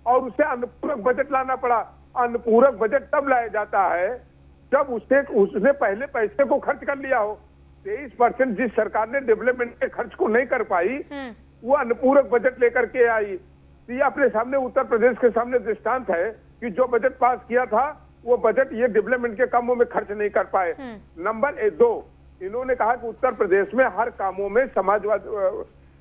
और उसे अनुपूरक बजट लाना पड़ा। अनुपूरक बजट तब लाया जाता है जब उसने पहले पैसे को खर्च कर लिया हो। 23% जिस सरकार ने डेवलपमेंट के खर्च को नहीं कर पाई, वो अनुपूरक बजट लेकर के आई। तो ये अपने सामने उत्तर प्रदेश के सामने दृष्टांत है कि जो बजट पास किया था वो बजट ये डेवलपमेंट के कामों में खर्च नहीं कर पाए। नंबर 2, इन्होंने कहा कि उत्तर प्रदेश में हर कामों में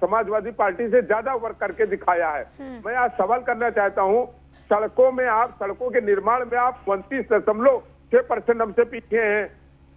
समाजवादी पार्टी से ज्यादा वर्क करके दिखाया है। मैं आज सवाल करना चाहता हूं, सड़कों के निर्माण में आप 29.6% हमसे पीछे हैं।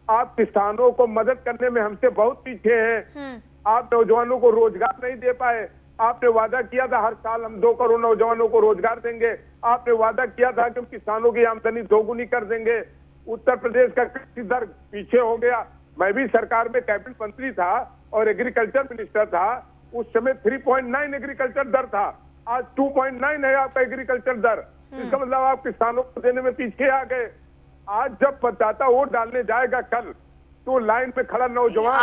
आप किसानों को मदद करने में हमसे बहुत पीछे हैं। आप नौजवानों को रोजगार नहीं दे पाए। आपने वादा किया था हर साल हम 2 करोड़ नौजवानों को रोजगार देंगे। आपने वादा किया था कि हम किसानों की आमदनी 2 गुनी कर देंगे। उत्तर प्रदेश का कृषि दर पीछे हो गया। मैं भी सरकार में कैबिनेट मंत्री था और एग्रीकल्चर मिनिस्टर था। उस समय 3.9 एग्रीकल्चर दर था, आज 2.9 है आपका एग्रीकल्चर दर। इसका मतलब आप किसानों को देने में पीछे आ गए। आज जब मतदाता वोट डालने जाएगा कल, तो लाइन पे खड़ा नौजवान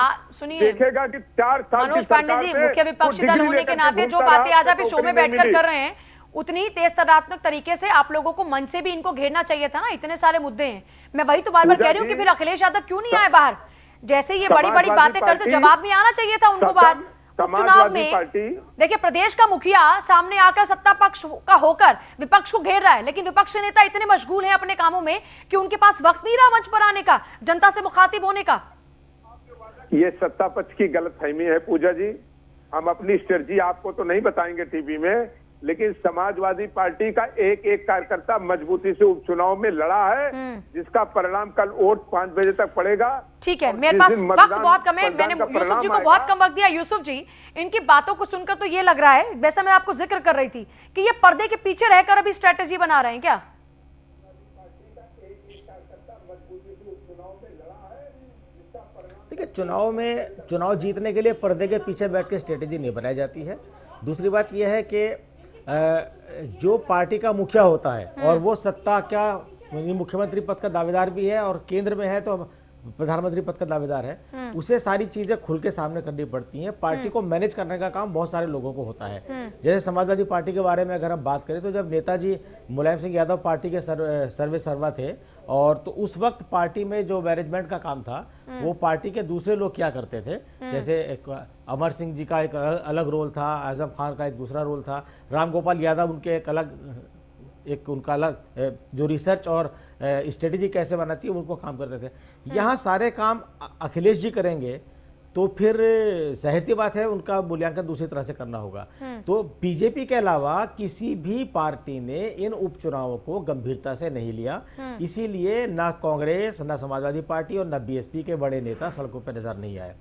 देखेगा कि 4 साल मनोज पांडे जी, मुख्य विपक्षी दल होने के नाते जो बातें आज आप इस शो में बैठकर कर रहे हैं, उतनी तेज तर्रात्मक तरीके से आप लोगों को मन से भी इनको घेरना चाहिए था ना। इतने सारे मुद्दे हैं, मैं वही तो बार बार कह रही हूँ कि फिर अखिलेश यादव क्यों नहीं आए बाहर? जैसे ये बड़ी बड़ी बातें करते, जवाब में आना चाहिए था उनको बाहर। उपचुनाव में देखिए, प्रदेश का मुखिया सामने आकर सत्ता पक्ष का होकर विपक्ष को घेर रहा है, लेकिन विपक्ष के नेता इतने मशगूल हैं अपने कामों में कि उनके पास वक्त नहीं रहा मंच पर आने का, जनता से मुखातिब होने का। ये सत्ता पक्ष की गलतफहमी है पूजा जी। हम अपनी स्ट्रेटजी आपको तो नहीं बताएंगे टीवी में, लेकिन समाजवादी पार्टी का एक एक कार्यकर्ता मजबूती से उपचुनाव में लड़ा है, जिसका परिणाम कल वोट 5 बजे तक पड़ेगा। ठीक है, मेरे पास वक्त बहुत कम है, मैंने यूसुफ जी को बहुत कम वक्त दिया। यूसुफ जी, इनकी बातों को सुनकर तो ये लग रहा है, वैसे मैं आपको जिक्र कर रही थी कि ये पर्दे के पीछे रहकर अभी स्ट्रेटेजी बना रहे हैं क्या? देखिए, चुनाव जीतने के लिए पर्दे के पीछे बैठ के स्ट्रेटेजी नहीं बनाई जाती है। दूसरी बात यह है कि जो पार्टी का मुखिया होता है और वो सत्ता क्या मुख्यमंत्री पद का दावेदार भी है और केंद्र में है तो प्रधानमंत्री पद का दावेदार है, उसे सारी चीजें खुल के सामने करनी पड़ती हैं। पार्टी को मैनेज करने का काम बहुत सारे लोगों को होता है। जैसे समाजवादी पार्टी के बारे में अगर हम बात करें तो जब नेताजी मुलायम सिंह यादव पार्टी के सर्वे सर्वा थे और तो उस वक्त पार्टी में जो मैनेजमेंट का काम था वो पार्टी के दूसरे लोग क्या करते थे। जैसे एक अमर सिंह जी का एक अलग रोल था, आजम खान का एक दूसरा रोल था, राम गोपाल यादव उनके एक उनका अलग जो रिसर्च और स्ट्रेटेजी कैसे बनाती है उनको काम करते थे। यहाँ सारे काम अखिलेश जी करेंगे तो फिर जाहिर सी बात है उनका मूल्यांकन दूसरी तरह से करना होगा। तो बीजेपी के अलावा किसी भी पार्टी ने इन उपचुनावों को गंभीरता से नहीं लिया, इसीलिए ना कांग्रेस, ना समाजवादी पार्टी और ना बीएसपी के बड़े नेता सड़कों पर नजर नहीं आए।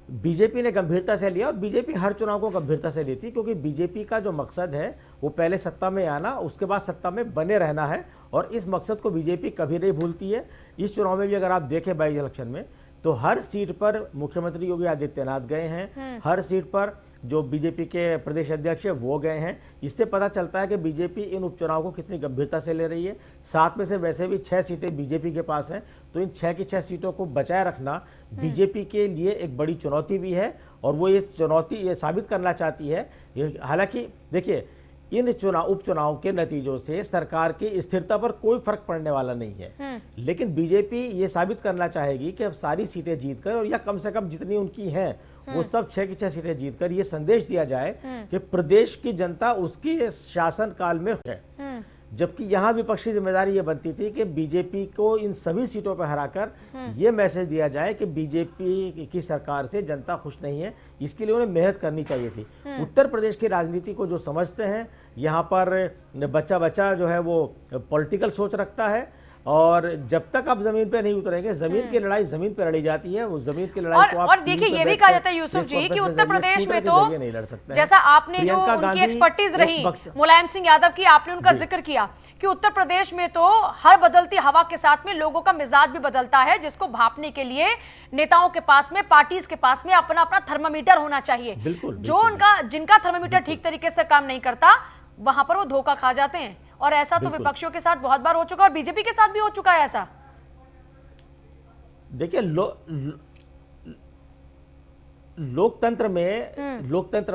बीजेपी ने गंभीरता से लिया और बीजेपी हर चुनाव को गंभीरता से लेती, क्योंकि बीजेपी का जो मकसद है वो पहले सत्ता में आना, उसके बाद सत्ता में बने रहना है और इस मकसद को बीजेपी कभी नहीं भूलती है। इस चुनाव में भी अगर आप देखें बाई इलेक्शन में तो हर सीट पर मुख्यमंत्री योगी आदित्यनाथ गए हैं, हर सीट पर जो बीजेपी के प्रदेश अध्यक्ष है वो गए हैं। इससे पता चलता है कि बीजेपी इन उपचुनाव को कितनी गंभीरता से ले रही है। 7 में से वैसे भी 6 सीटें बीजेपी के पास हैं, तो इन 6 की 6 सीटों को बचाए रखना बीजेपी के लिए एक बड़ी चुनौती भी है और वो ये चुनौती ये साबित करना चाहती है। हालांकि देखिए, इन उपचुनाव के नतीजों से सरकार की स्थिरता पर कोई फर्क पड़ने वाला नहीं है, लेकिन बीजेपी ये साबित करना चाहेगी कि अब सारी सीटें जीतकर और या कम से कम जितनी उनकी हैं वो सब 6 की 6 सीटें जीतकर ये संदेश दिया जाए कि प्रदेश की जनता उसकी शासन काल में है। जबकि यहाँ विपक्ष की जिम्मेदारी ये बनती थी कि बीजेपी को इन सभी सीटों पर हराकर ये मैसेज दिया जाए कि बीजेपी की सरकार से जनता खुश नहीं है। इसके लिए उन्हें मेहनत करनी चाहिए थी। उत्तर प्रदेश की राजनीति को जो समझते हैं, यहाँ पर बच्चा जो है वो पॉलिटिकल सोच रखता है और जब तक आप जमीन पे नहीं उतरेंगे, जमीन की लड़ाई जमीन पे लड़ी जाती है, वो जमीन की लड़ाई को आप और देखिए ये भी कहा जाता है यूसुफ जी कि उत्तर प्रदेश में तो नहीं लड़ सकते। जैसा आपने जो उनकी एक्सपर्टीज रही मुलायम सिंह यादव की, आपने उनका जिक्र किया कि उत्तर प्रदेश में तो हर बदलती हवा के साथ में लोगों का मिजाज भी बदलता है, जिसको भांपने के लिए नेताओं के पास में, पार्टीज के पास में अपना अपना थर्मामीटर होना चाहिए। जो जिनका थर्मामीटर ठीक तरीके से काम नहीं करता वहां पर वो धोखा खा जाते हैं और ऐसा तो विपक्षियों के साथ बहुत बार हो चुका और बीजेपी के साथ भी हो चुका है ऐसा। देखिए, लोकतंत्र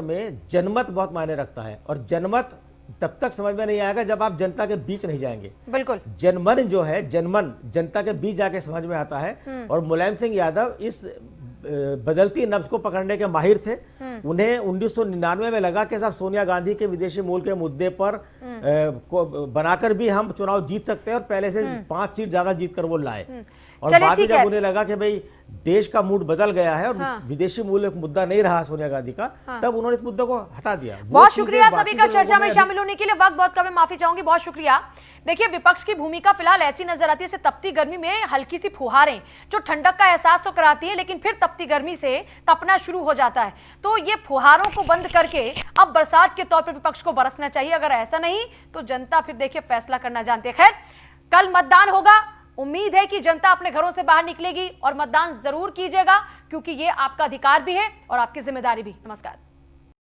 में जनमत बहुत मायने रखता है और जनमत तब तक समझ में नहीं आएगा जब आप जनता के बीच नहीं जाएंगे। बिल्कुल, जनमन जो है, जनमन जनता के बीच जाके समझ में आता है और मुलायम सिंह यादव इस बदलती नब्ज को पकड़ने के माहिर थे। उन्हें 1999 में लगा कि साहब सोनिया गांधी के विदेशी मूल के मुद्दे पर को बनाकर भी हम चुनाव जीत सकते हैं और पहले से 5 सीट ज्यादा जीतकर वो लाए। और बाद में जब उन्हें लगा कि भाई देश का मूड बदल गया है और विदेशी मूल एक मुद्दा नहीं रहा सोनिया गांधी का, तब उन्होंने इस मुद्दे को हटा दिया। बहुत शुक्रिया सभी का चर्चा में शामिल होने के लिए। वक्त बहुत कम है, माफी चाहूंगी, बहुत शुक्रिया। देखिए, विपक्ष की भूमिका फिलहाल ऐसी नजर आती है जैसे तपती गर्मी में हल्की सी फुहारें जो ठंडक का एहसास तो कराती है लेकिन फिर तपती गर्मी से तपना शुरू हो जाता है। तो ये फुहारों को बंद करके अब बरसात के तौर पर विपक्ष को बरसना चाहिए। अगर ऐसा नहीं तो जनता फिर देखिए फैसला करना जानती है। खैर, कल मतदान होगा, उम्मीद है कि जनता अपने घरों से बाहर निकलेगी और मतदान जरूर कीजिएगा क्योंकि ये आपका अधिकार भी है और आपकी जिम्मेदारी भी। नमस्कार।